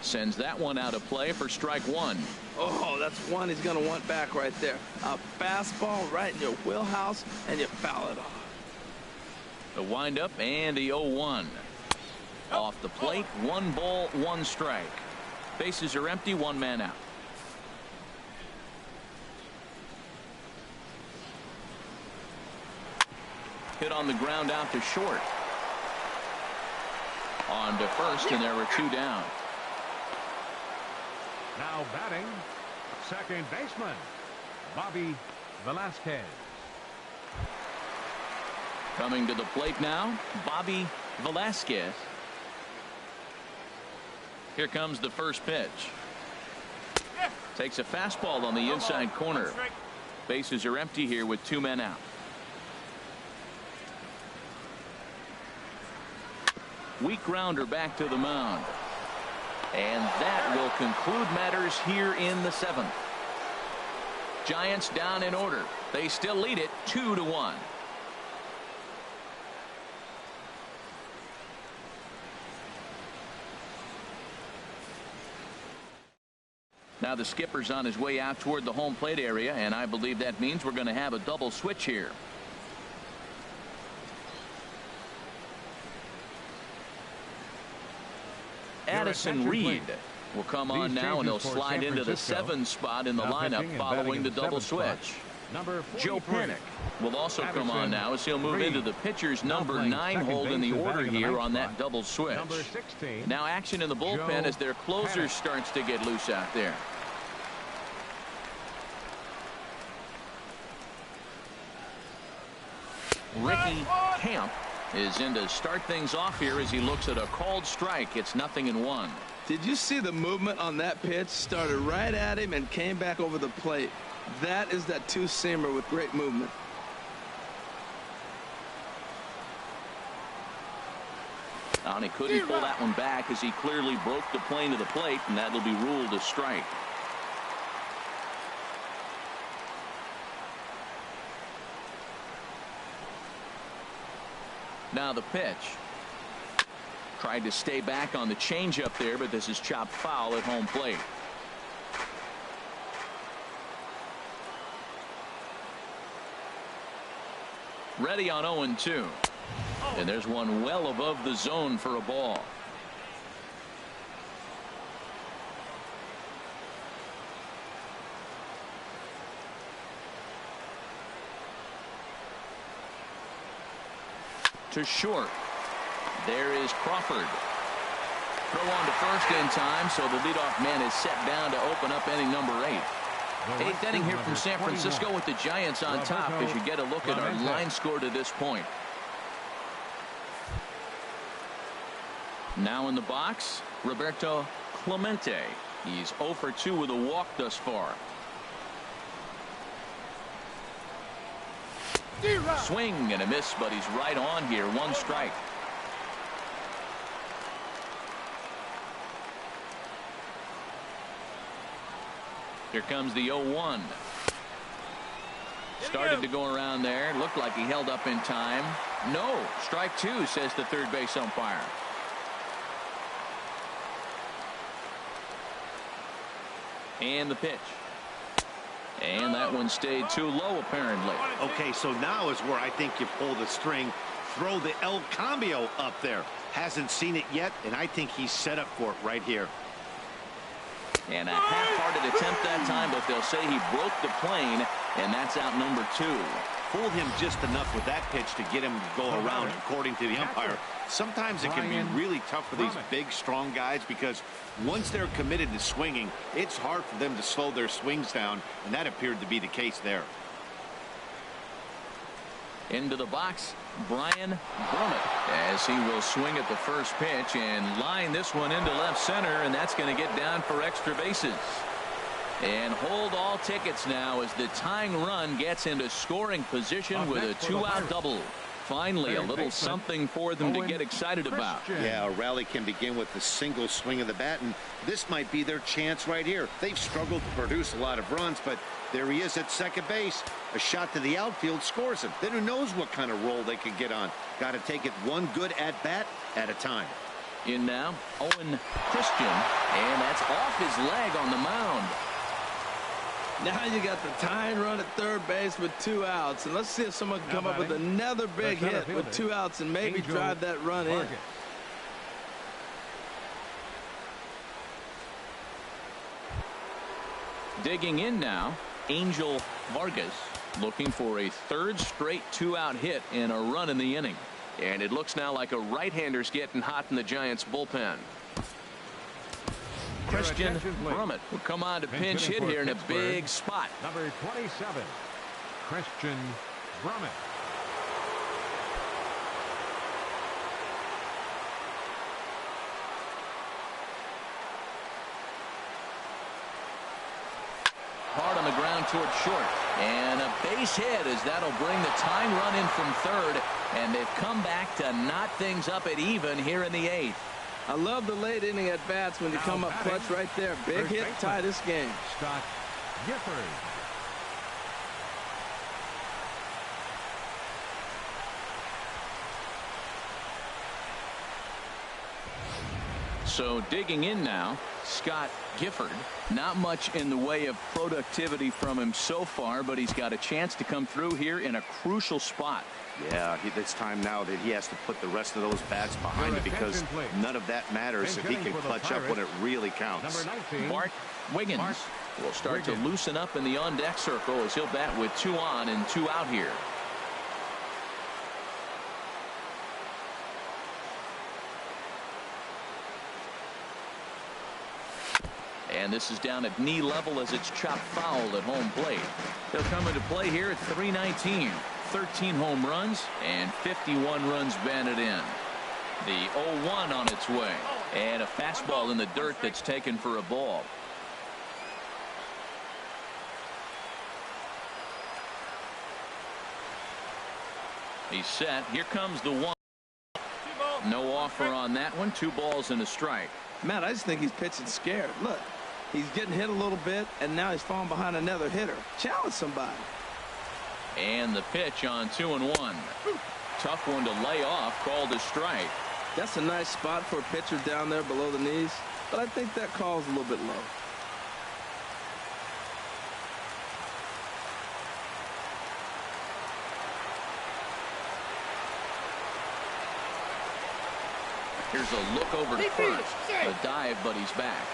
Sends that one out of play for strike one. Oh, that's one he's going to want back right there. A fastball right in your wheelhouse, and you foul it off. The windup and the 0-1. Off the plate, 1 ball, 1 strike. Bases are empty, 1 man out. Hit on the ground out to short. On to first, and there were 2 down. Now batting, second baseman, Bobby Velasquez. Coming to the plate now, Bobby Velasquez. Here comes the first pitch. Takes a fastball on the inside corner. Bases are empty here with 2 men out. Weak grounder back to the mound. And that will conclude matters here in the 7th. Giants down in order. They still lead it 2-1. Now the skipper's on his way out toward the home plate area, and I believe that means we're going to have a double switch here. Addison Reed will come on now, and he'll slide into the 7 spot in the lineup following the double switch. Joe Panic will also come on now as he'll move into the pitcher's number 9 hold in the order here on that double switch. Now action in the bullpen as their closer starts to get loose out there. Ricky Camp is in to start things off here as he looks at a called strike. It's 0-1. Did you see the movement on that pitch? Started right at him and came back over the plate. That is that 2-seamer with great movement. And he couldn't pull that one back as he clearly broke the plane of the plate, and that'll be ruled a strike. Now the pitch. Tried to stay back on the changeup there, but this is chopped foul at home plate. Ready on 0-2. And there's one well above the zone for a ball. To short. There is Crawford. Throw on to first in time, so the leadoff man is set down to open up inning number 8. 8th inning here from San Francisco with the Giants on top as you get a look at our line score to this point. Now in the box, Roberto Clemente. He's 0 for 2 with a walk thus far. Swing and a miss, but he's right on here. 1 strike. Here comes the 0-1. Started to go around there. Looked like he held up in time. No. Strike 2, says the third base umpire. And the pitch. And that one stayed too low, apparently. Okay, so now is where I think you pull the string. Throw the El Cambio up there. Hasn't seen it yet, and I think he's set up for it right here. And a half-hearted attempt that time, but they'll say he broke the plane, and that's out number 2. Fooled him just enough with that pitch to get him to go around, according to the umpire. Sometimes it can be really tough for these big, strong guys because once they're committed to swinging, it's hard for them to slow their swings down, and that appeared to be the case there. Into the box, Brian Brummett, as he will swing at the first pitch and line this one into left center, and that's going to get down for extra bases. And hold all tickets now as the tying run gets into scoring position with a 2-out double. Finally, a little something for them to get excited about. Yeah, a rally can begin with a single swing of the bat, and this might be their chance right here. They've struggled to produce a lot of runs, but there he is at second base. A shot to the outfield scores him. Then who knows what kind of roll they could get on. Got to take it one good at-bat at a time. In now, Owen Christian, and that's off his leg on the mound. Now you got the tying run at third base with 2 outs. And let's see if someone can come up with another big hit with 2 outs and maybe drive that run in. Digging in now, Angel Vargas looking for a third straight 2-out hit and a run in the inning. And it looks now like a right-hander's getting hot in the Giants bullpen. Christian Brummett will come on to pinch hit here in a big spot. Number 27, Christian Brummett. Hard on the ground towards short. And a base hit as that'll bring the tying run in from third. And they've come back to knot things up at even here in the 8th. I love the late inning at bats when you come up clutch right there. Big hit, tie this game. Scott Gifford. So digging in now, Scott Gifford. Not much in the way of productivity from him so far, but he's got a chance to come through here in a crucial spot. Yeah, it's time now that he has to put the rest of those bats behind him because none of that matters if he can clutch up when it really counts. Mark Wiggins will start to loosen up in the on-deck circle as he'll bat with 2 on and 2 out here. And this is down at knee level as it's chopped foul at home plate. He'll come into play here at 319. 13 home runs and 51 runs batted in. The 0-1 on its way. And a fastball in the dirt that's taken for a ball. He's set. Here comes the 1. No offer on that one. 2 balls and a strike. Matt, I just think he's pitching scared. Look, he's getting hit a little bit, and now he's falling behind another hitter. Challenge somebody. And the pitch on 2-1. Tough one to lay off, called a strike. That's a nice spot for a pitcher down there below the knees, but I think that call's a little bit low. Here's a look over to first. A dive, but he's back.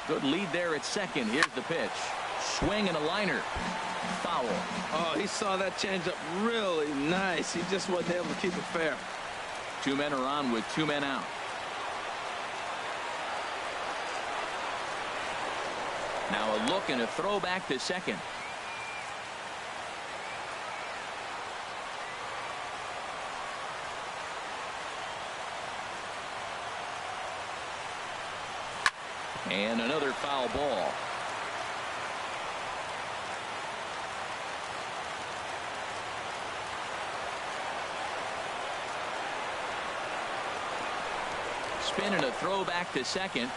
Good lead there at second. Here's the pitch. Swing and a liner. Foul. Oh, he saw that changeup really nice. He just wasn't able to keep it fair. 2 men are on with 2 men out. Now a look and a throw back to second. And another foul ball. Spin and a throw back to second.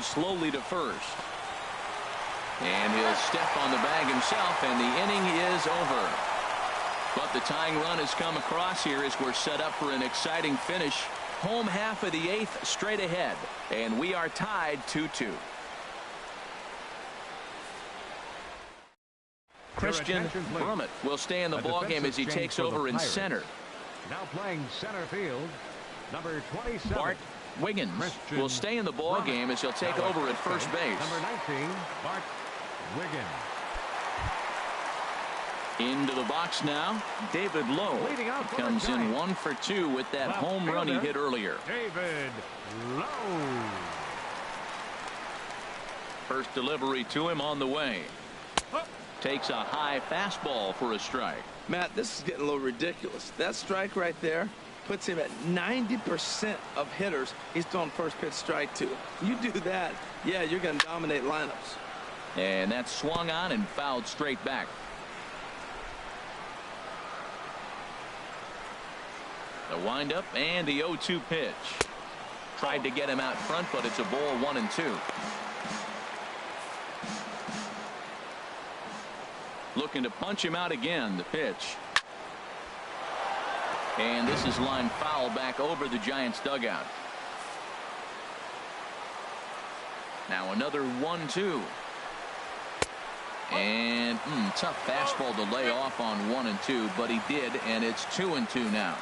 moved slowly to first. And he'll step on the bag himself, and the inning is over. But the tying run has come across here as we're set up for an exciting finish. Home half of the 8th straight ahead, and we are tied 2-2. Christian Brummett will stay in the ballgame as he takes over in center. Now playing center field, number 27. Bart Wiggins will stay in the ballgame as he'll take over at first base. Number 19, Bart Wiggins. Into the box now, David Lowe comes in 1 for 2 with that home run he hit earlier. David Lowe. First delivery to him on the way. Takes a high fastball for a strike. Matt, this is getting a little ridiculous. That strike right there puts him at 90% of hitters he's throwing first pitch strike to. You do that, yeah, you're going to dominate lineups. And that's swung on and fouled straight back. The windup and the 0-2 pitch. Tried to get him out front, but it's a ball 1-2. Looking to punch him out again. The pitch. And this is line foul back over the Giants dugout. Now another 1-2. And tough fastball to lay off on 1-2, but he did, and it's 2-2 now.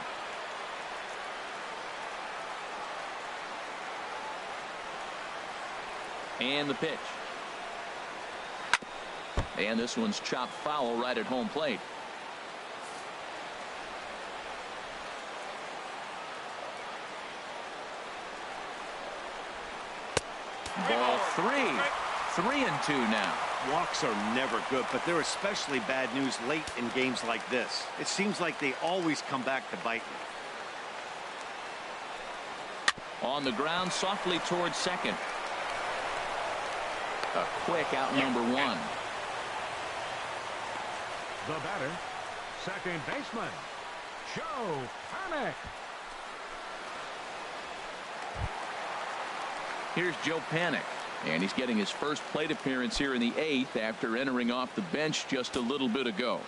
And the pitch. And this one's chopped foul right at home plate. Ball 3. 3-2 now. Walks are never good, but they're especially bad news late in games like this. It seems like they always come back to bite me. On the ground, softly towards second. A quick out number 1. The batter, second baseman, Joe Panik. Here's Joe Panik, and he's getting his first plate appearance here in the 8th after entering off the bench just a little bit ago.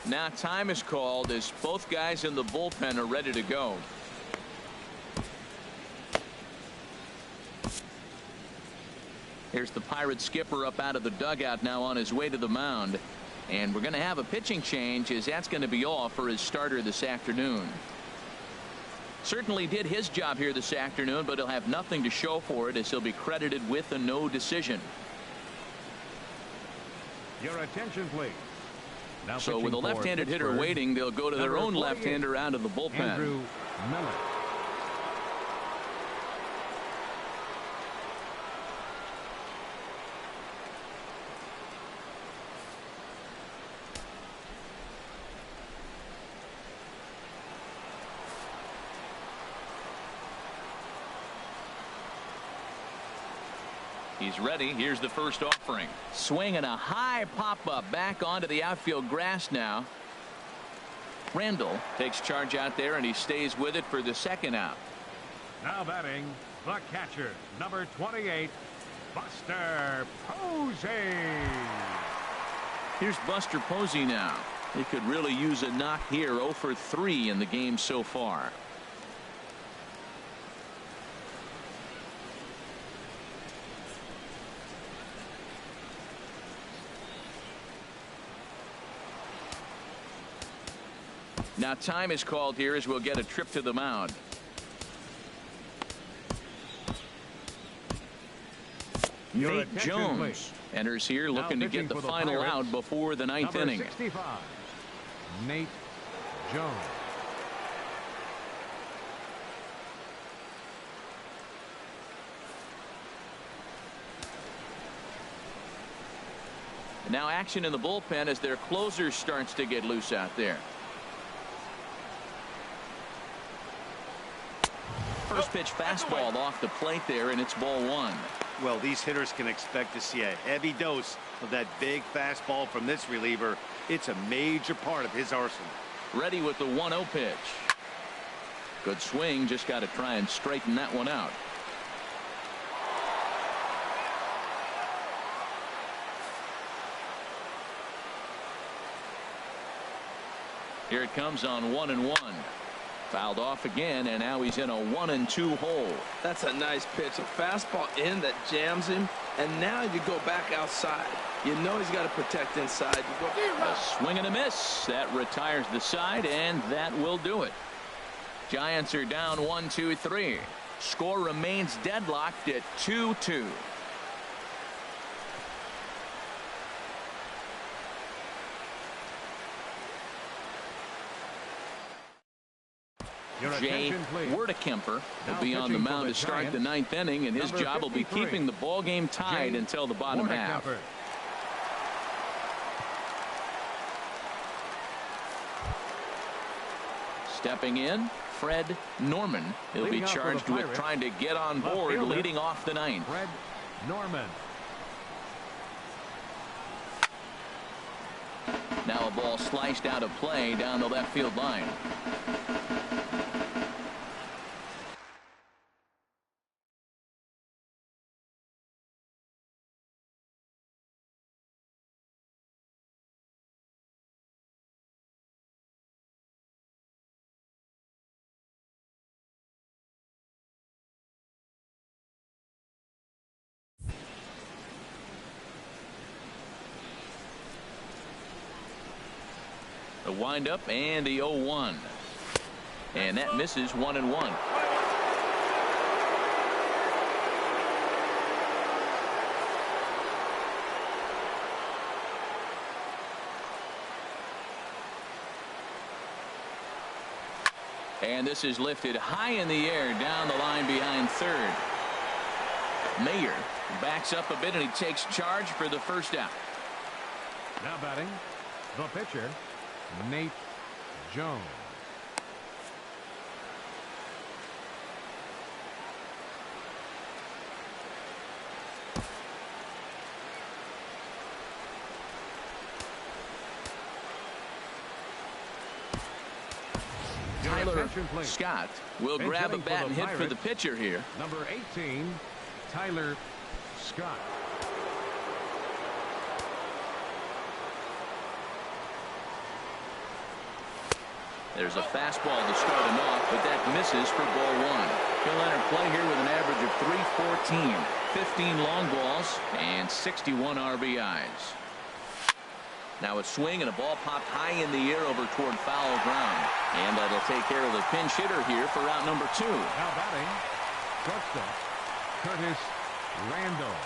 Now time is called as both guys in the bullpen are ready to go. Here's the Pirates skipper up out of the dugout now on his way to the mound. And we're going to have a pitching change, as that's going to be all for his starter this afternoon. Certainly did his job here this afternoon, but he'll have nothing to show for it as he'll be credited with a no decision. Your attention, please. Now so with a left-handed hitter waiting, they'll go to their own left-hander out of the bullpen. Andrew Miller. He's ready. Here's the first offering. Swing and a high pop-up back onto the outfield grass now. Randall takes charge out there, and he stays with it for the second out. Now batting, the catcher, number 28, Buster Posey. Here's Buster Posey now. He could really use a knock here. 0 for 3 in the game so far. Now time is called here as we'll get a trip to the mound. Nate Jones enters here looking to get the final out before the 9th inning. 65, Nate Jones. Now action in the bullpen as their closer starts to get loose out there. First pitch fastball off the plate there, and it's ball 1. Well, these hitters can expect to see a heavy dose of that big fastball from this reliever. It's a major part of his arsenal. Ready with the 1-0 pitch. Good swing, just got to try and straighten that one out. Here it comes on 1-1. Fouled off again, and now he's in a 1-2 hole. That's a nice pitch. A fastball in that jams him, and now you go back outside. You know he's got to protect inside. A swing and a miss. That retires the side, and that will do it. Giants are down 1-2-3. Score remains deadlocked at 2-2. Jay Werdekemper will be on the mound to start the 9th inning, and his job will be keeping the ball game tied until the bottom half. Stepping in, Fred Norman. He'll be charged with trying to get on board leading off the 9th. Fred Norman. Now a ball sliced out of play down the left field line. The windup and the 0-1. And that misses 1-1. And this is lifted high in the air down the line behind third. Mayer backs up a bit and he takes charge for the first out. Now batting, the pitcher, Nate Jones. Tyler Scott will grab a bat and hit for the pitcher here. Number 18, Tyler Scott. There's a fastball to start him off, but that misses for ball one. He'll enter play here with an average of .314, 15 long balls, and 61 RBIs. Now a swing and a ball popped high in the air over toward foul ground. And that'll take care of the pinch hitter here for out number 2. Now batting, shortstop, Curtis Randall.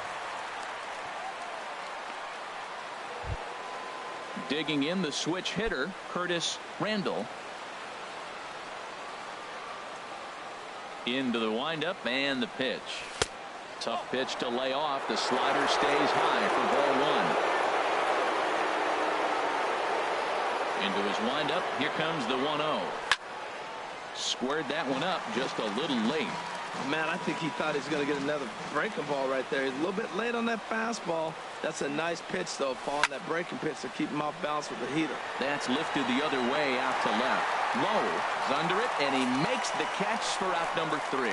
Digging in the switch hitter, Curtis Randall. Into the windup and the pitch. Tough pitch to lay off. The slider stays high for ball one. Into his windup. Here comes the 1-0. Squared that one up just a little late. Man, I think he thought he was going to get another breaking ball right there. He's a little bit late on that fastball. That's a nice pitch, though, Paul, that breaking pitch to keep him off balance with the heater. That's lifted the other way out to left. Low is under it, and he makes the catch for out number 3.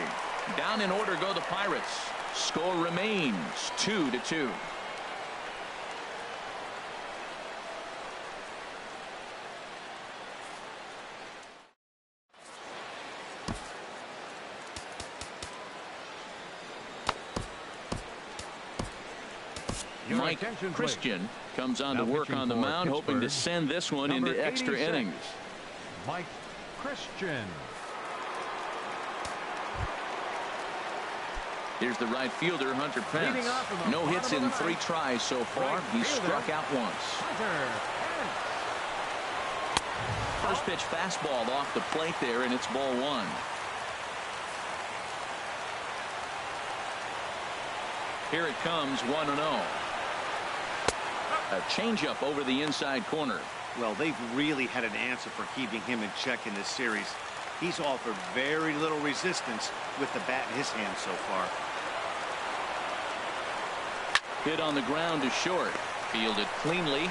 Down in order go the Pirates. Score remains 2-2. Mike Christian comes on to work on the mound, hoping to send this one into extra innings. Mike Christian. Here's the right fielder, Hunter Pence. No hits in 3 tries so far. He's struck out once. First pitch fastball off the plate there, and it's ball one. Here it comes, 1-0. A changeup over the inside corner. Well, they've really had an answer for keeping him in check in this series. He's offered very little resistance with the bat in his hand so far. Hit on the ground to short. Fielded cleanly.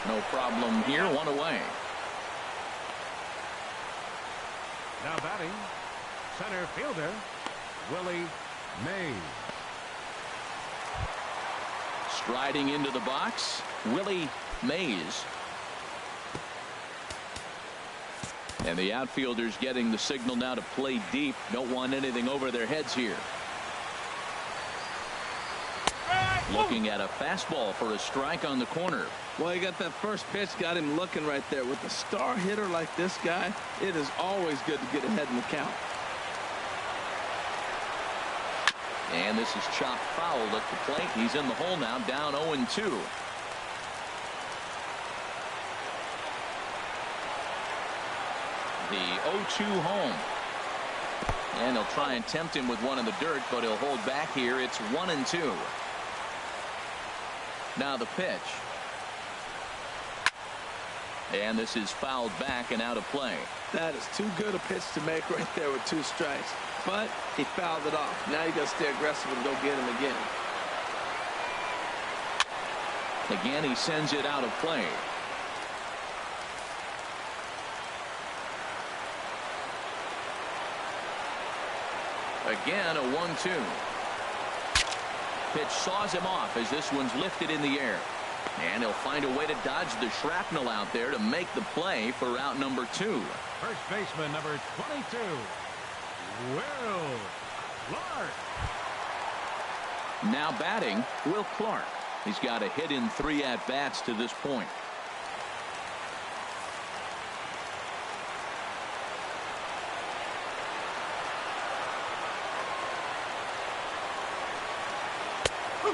No problem here. 1 away. Now batting, center fielder, Willie Mays. Striding into the box, Willie Mays. And the outfielders getting the signal now to play deep. Don't want anything over their heads here. Looking at a fastball for a strike on the corner. Well, he got that first pitch, got him looking right there. With a star hitter like this guy, it is always good to get ahead in the count. And this is chopped foul at the plate. He's in the hole now, down 0-2. The 0-2 home. And they'll try and tempt him with one in the dirt, but he'll hold back here. It's 1-2. Now the pitch. And this is fouled back and out of play. That is too good a pitch to make right there with 2 strikes. But he fouled it off. Now you got to stay aggressive and go get him again. Again, he sends it out of play. Again, a 1-2. Pitch saws him off as this one's lifted in the air. And he'll find a way to dodge the shrapnel out there to make the play for out number 2. First baseman number 22, Will Clark. Now batting, Will Clark. He's got a hit in 3 at-bats to this point.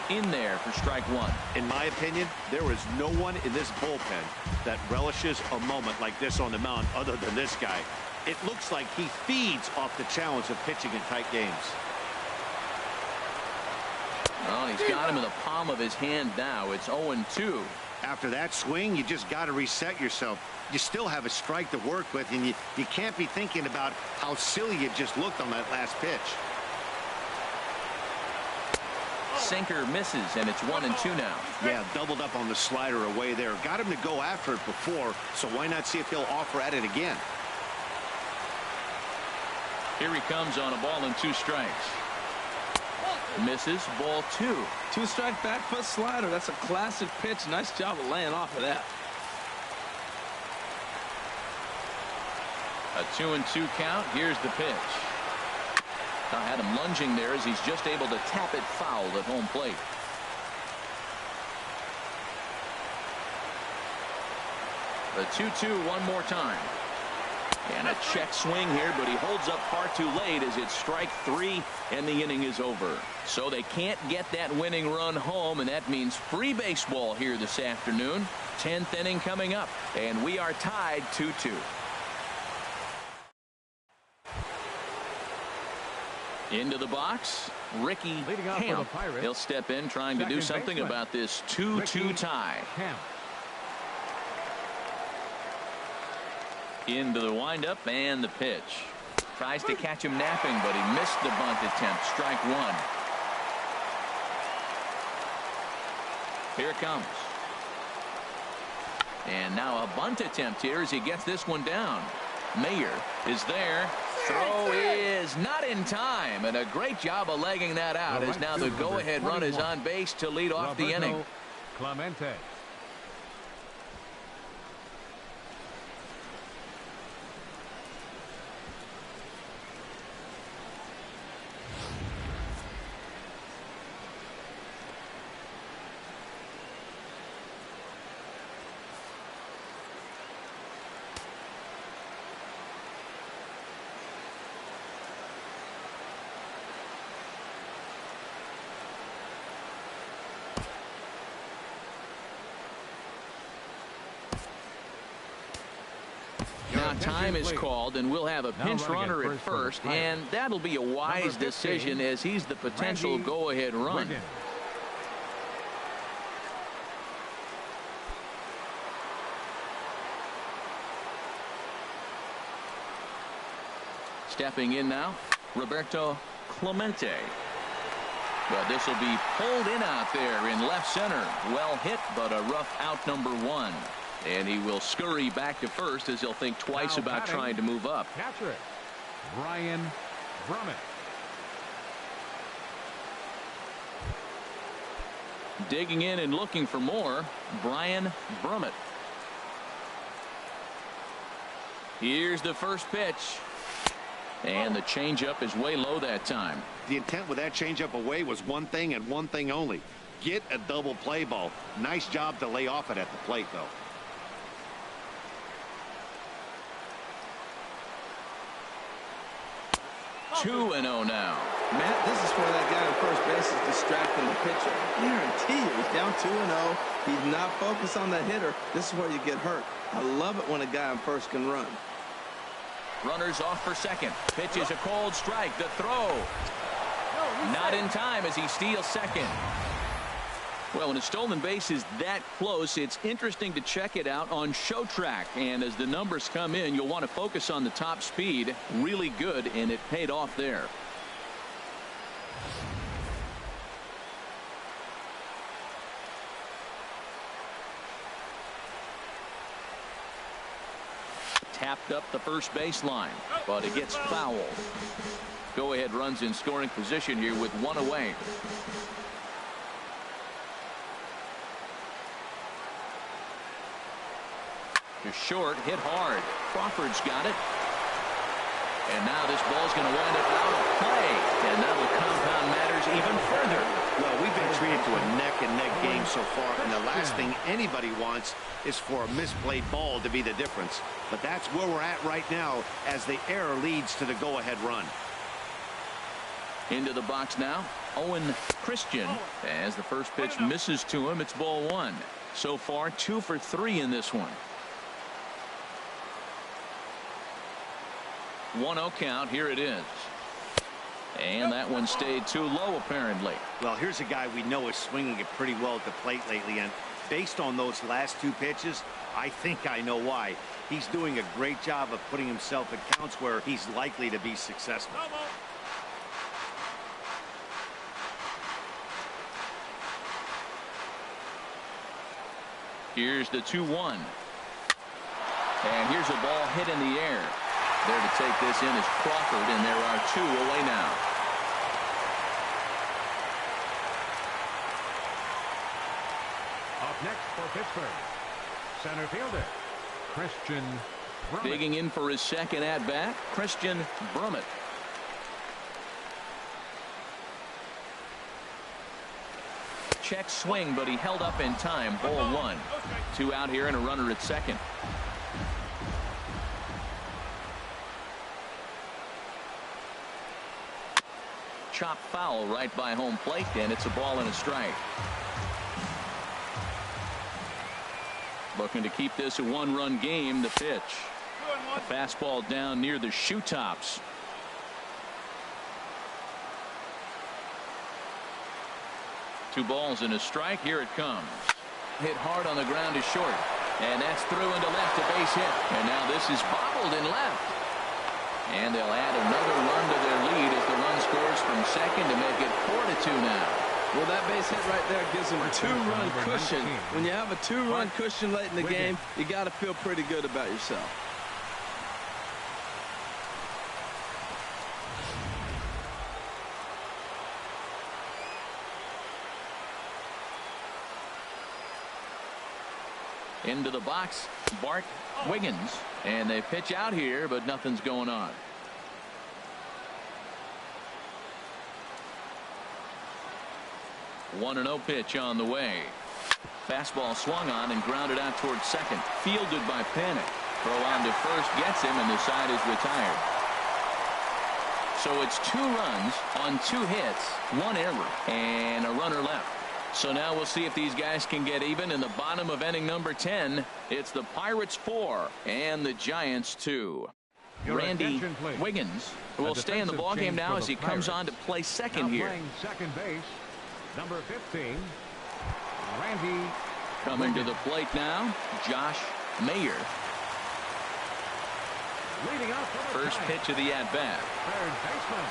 In there for strike 1. In my opinion, there is no one in this bullpen that relishes a moment like this on the mound other than this guy. It looks like he feeds off the challenge of pitching in tight games. Well, he's got him in the palm of his hand now. It's 0-2. After that swing, you just got to reset yourself. You still have a strike to work with, and you can't be thinking about how silly you just looked on that last pitch. Sinker misses, and it's 1-2 now. Yeah, doubled up on the slider away there. Got him to go after it before, so why not see if he'll offer at it again? Here he comes on a ball and 2 strikes. Misses, ball 2. 2-strike back foot slider. That's a classic pitch. Nice job of laying off of that. A 2-2 count. Here's the pitch. I had him lunging there as he's just able to tap it foul at home plate. The 2-2 one more time. And a check swing here, but he holds up far too late as it's strike 3 and the inning is over. So they can't get that winning run home, and that means free baseball here this afternoon. 10th inning coming up, and we are tied 2-2. Into the box, Ricky Camp. He'll step in trying to do something about this 2-2 tie. Into the windup and the pitch. Tries to catch him napping, but he missed the bunt attempt. Strike 1. Here it comes. And now a bunt attempt here as he gets this one down. Mayer is there. Throw is not in time, and a great job of legging that out as now the go-ahead run is on base to lead off the inning. Clemente. Now time is called, and we'll have a pinch runner at first, and that'll be a wise decision as he's the potential go-ahead run. Stepping in now, Roberto Clemente. But this will be pulled in out there in left center. Well hit, but a rough out number 1. And he will scurry back to first as he'll think twice about trying to move up. Catcher it, Brian Brummett. Digging in and looking for more, Brian Brummett. Here's the first pitch. And the changeup is way low that time. The intent with that changeup away was one thing and one thing only. Get a double play ball. Nice job to lay off it at the plate, though. Two and 0 now. Matt, this is where that guy on first base is distracting the pitcher. I guarantee you, he's down 2-0. He's not focused on the hitter. This is where you get hurt. I love it when a guy on first can run. Runners off for second. Pitch is a cold strike. The throw. Not in time as he steals second. Well, when a stolen base is that close, it's interesting to check it out on show track. And as the numbers come in, you'll want to focus on the top speed. Really good, and it paid off there. Tapped up the first baseline, but it gets fouled. Go-ahead runs in scoring position here with one away. To short, hit hard. Crawford's got it. And now this ball's going to wind up out of play. And that will compound matters even further. Well, we've been treated to a neck-and-neck game so far, and the last thing anybody wants is for a misplayed ball to be the difference. But that's where we're at right now as the error leads to the go-ahead run. Into the box now, Owen Christian. As the first pitch misses to him, it's ball one. So far, 2 for 3 in this one. 1-0 count. Here it is. And that one stayed too low, apparently. Well, here's a guy we know is swinging it pretty well at the plate lately, and based on those last 2 pitches, I think I know why. He's doing a great job of putting himself at counts where he's likely to be successful. Here's the 2-1. And here's a ball hit in the air. There to take this in is Crawford, and there are 2 away now. Up next for Pittsburgh, center fielder Christian Brummett. Digging in for his second at-bat, Christian Brummett. Check swing, but he held up in time. Ball 1. 2 out here and a runner at second. Chop foul right by home plate, and it's a ball and a strike. Looking to keep this a 1-run game. The pitch. A fastball down near the shoe tops. Two balls and a strike. Here it comes. Hit hard on the ground is short. And that's through into left, a base hit. And now this is bobbled in left. And they'll add another run to their lead as the run scores from second to make it 4-2 now. Well, that base hit right there gives them a 2-run cushion. 19. When you have a 2-run cushion late in the game, you got to feel pretty good about yourself. Into the box, Bart Wiggins, and they pitch out here, but nothing's going on. One 1-0 pitch on the way. Fastball swung on and grounded out towards second. Fielded by Panic. Throw on to first gets him, and the side is retired. So it's 2 runs on 2 hits, 1 error, and a runner left. So now we'll see if these guys can get even in the bottom of inning number 10. It's the Pirates 4 and the Giants 2. Randy Wiggins will stay in the ballgame now as he comes on to play second here. Playing second base, number 15, Randy. Coming to the plate now, Josh Mayer. Leading up for the First pitch of the at-bat. third baseman.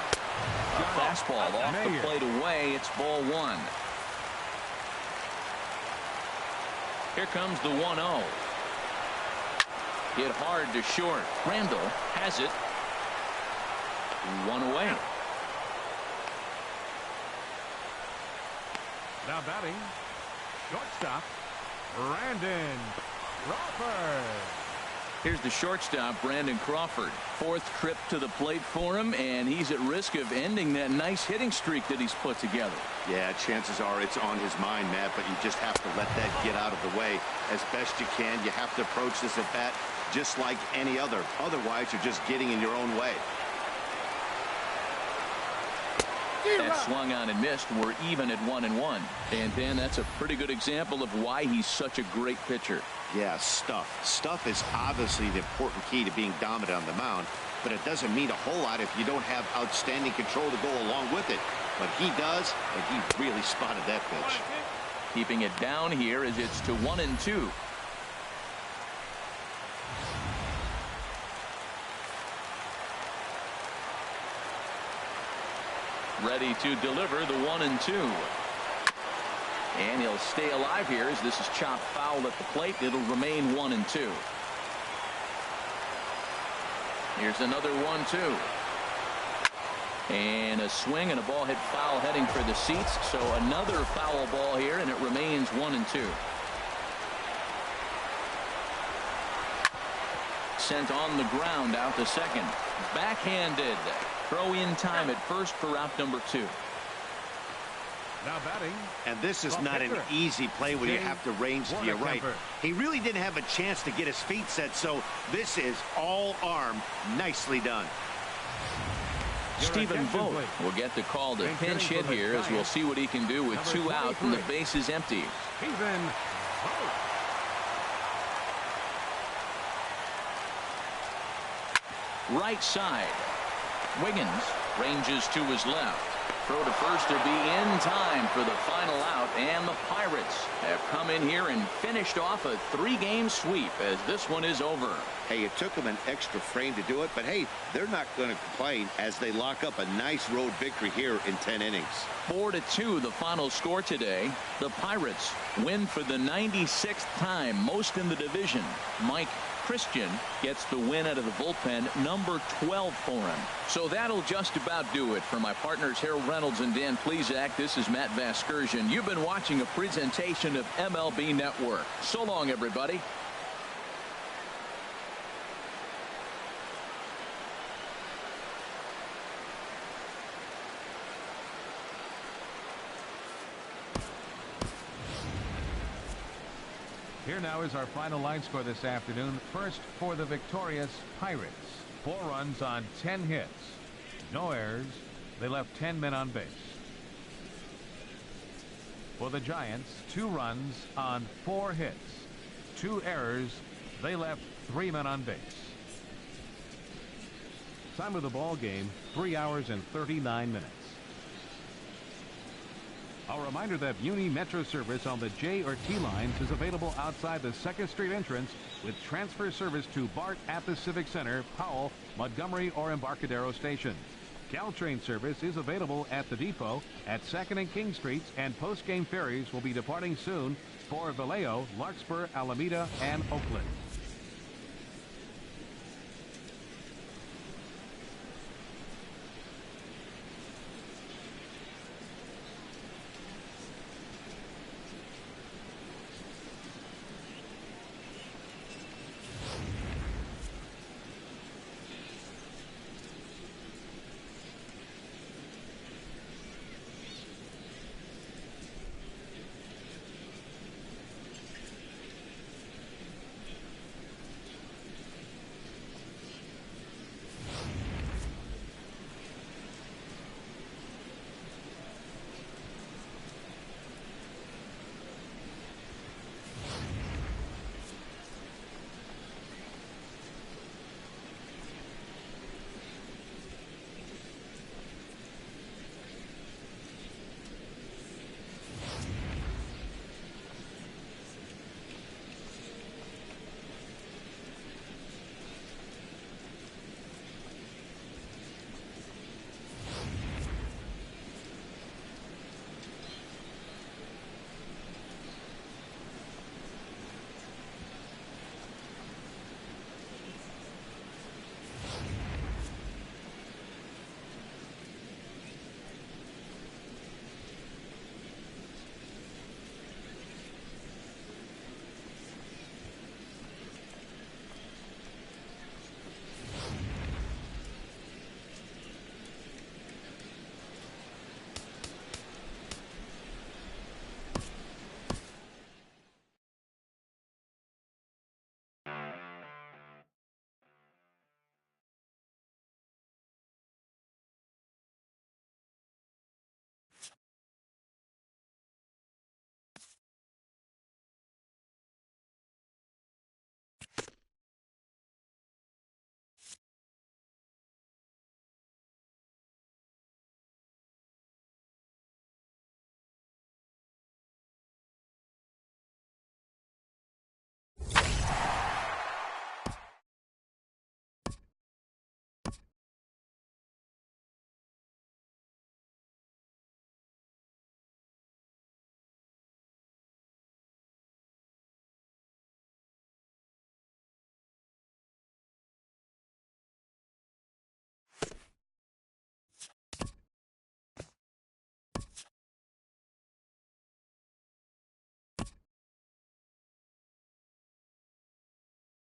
A fastball off the plate away. It's ball 1. Here comes the 1-0. Hit hard to short. Randall has it. 1 away. Now batting, shortstop, Brandon Crawford. Here's the shortstop, Brandon Crawford. Fourth trip to the plate for him, and he's at risk of ending that nice hitting streak that he's put together. Yeah, chances are it's on his mind, Matt, but you just have to let that get out of the way as best you can. You have to approach this at bat just like any other. Otherwise, you're just getting in your own way. That swung on and missed. We're even at 1-1. And Dan, that's a pretty good example of why he's such a great pitcher. Yeah, stuff is obviously the important key to being dominant on the mound, but it doesn't mean a whole lot if you don't have outstanding control to go along with it. But he does, and he really spotted that pitch. Keeping it down here as it's to 1-2. Ready to deliver the 1-2. And he'll stay alive here as this is chopped foul at the plate. It'll remain 1-2. Here's another 1-2. And a swing and a ball hit foul heading for the seats. So another foul ball here, and it remains 1-2. Sent on the ground out to second. Backhanded. Throw in time at first for out number 2. Now batting. And this is not an easy play when you have to range to your right. He really didn't have a chance to get his feet set, so this is all arm. Nicely done. Stephen Vogt will get the call to pinch hit here as we'll see what he can do with 2 out and the base is empty. Stephen Right side. Wiggins ranges to his left. Throw to first to be in time for the final out, and the Pirates have come in here and finished off a 3-game sweep as this one is over. Hey, it took them an extra frame to do it, but hey, they're not going to complain as they lock up a nice road victory here in 10 innings. 4-2 the final score today. The Pirates win for the 96th time, most in the division. Mike Christian gets the win out of the bullpen, number 12 for him. So that'll just about do it. For my partners Harold Reynolds and Dan Plesac, this is Matt Vasgersian. You've been watching a presentation of MLB Network. So long, everybody. Here now is our final line score this afternoon. First for the victorious Pirates. 4 runs on 10 hits. No errors. They left 10 men on base. For the Giants, 2 runs on 4 hits. 2 errors. They left 3 men on base. Time of the ball game, 3 hours and 39 minutes. A reminder that Muni Metro service on the J or T lines is available outside the 2nd Street entrance with transfer service to BART at the Civic Center, Powell, Montgomery, or Embarcadero stations. Caltrain service is available at the depot at 2nd and King Streets, and post-game ferries will be departing soon for Vallejo, Larkspur, Alameda, and Oakland.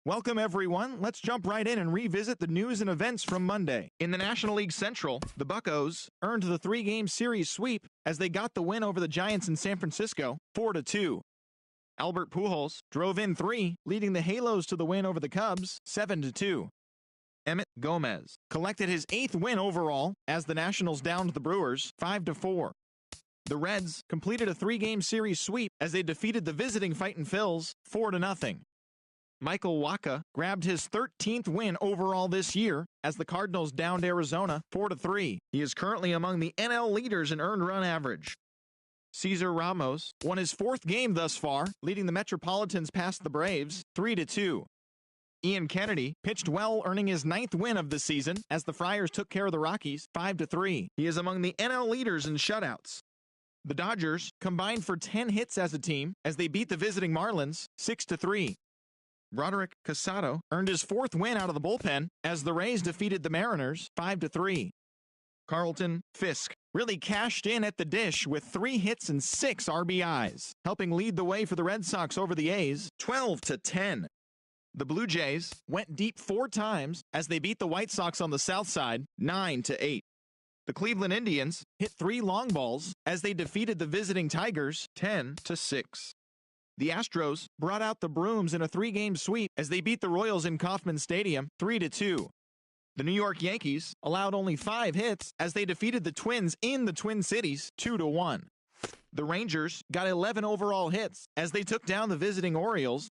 Welcome, everyone. Let's jump right in and revisit the news and events from Monday. In the National League Central, the Buccos earned the 3-game series sweep as they got the win over the Giants in San Francisco, 4-2. Albert Pujols drove in 3, leading the Halos to the win over the Cubs, 7-2. Emmett Gomez collected his 8th win overall as the Nationals downed the Brewers, 5-4. The Reds completed a 3-game series sweep as they defeated the visiting Fightin' Phils, 4-0. Michael Wacha grabbed his 13th win overall this year as the Cardinals downed Arizona 4-3. He is currently among the NL leaders in earned run average. Cesar Ramos won his 4th game thus far, leading the Metropolitans past the Braves 3-2. Ian Kennedy pitched well, earning his 9th win of the season as the Friars took care of the Rockies 5-3. He is among the NL leaders in shutouts. The Dodgers combined for 10 hits as a team as they beat the visiting Marlins 6-3. Roderick Casado earned his 4th win out of the bullpen as the Rays defeated the Mariners 5-3. Carlton Fisk really cashed in at the dish with 3 hits and 6 RBIs, helping lead the way for the Red Sox over the A's 12-10. The Blue Jays went deep 4 times as they beat the White Sox on the south side 9-8. The Cleveland Indians hit 3 long balls as they defeated the visiting Tigers 10-6. The Astros brought out the brooms in a 3-game sweep as they beat the Royals in Kauffman Stadium 3-2. The New York Yankees allowed only 5 hits as they defeated the Twins in the Twin Cities 2-1. The Rangers got 11 overall hits as they took down the visiting Orioles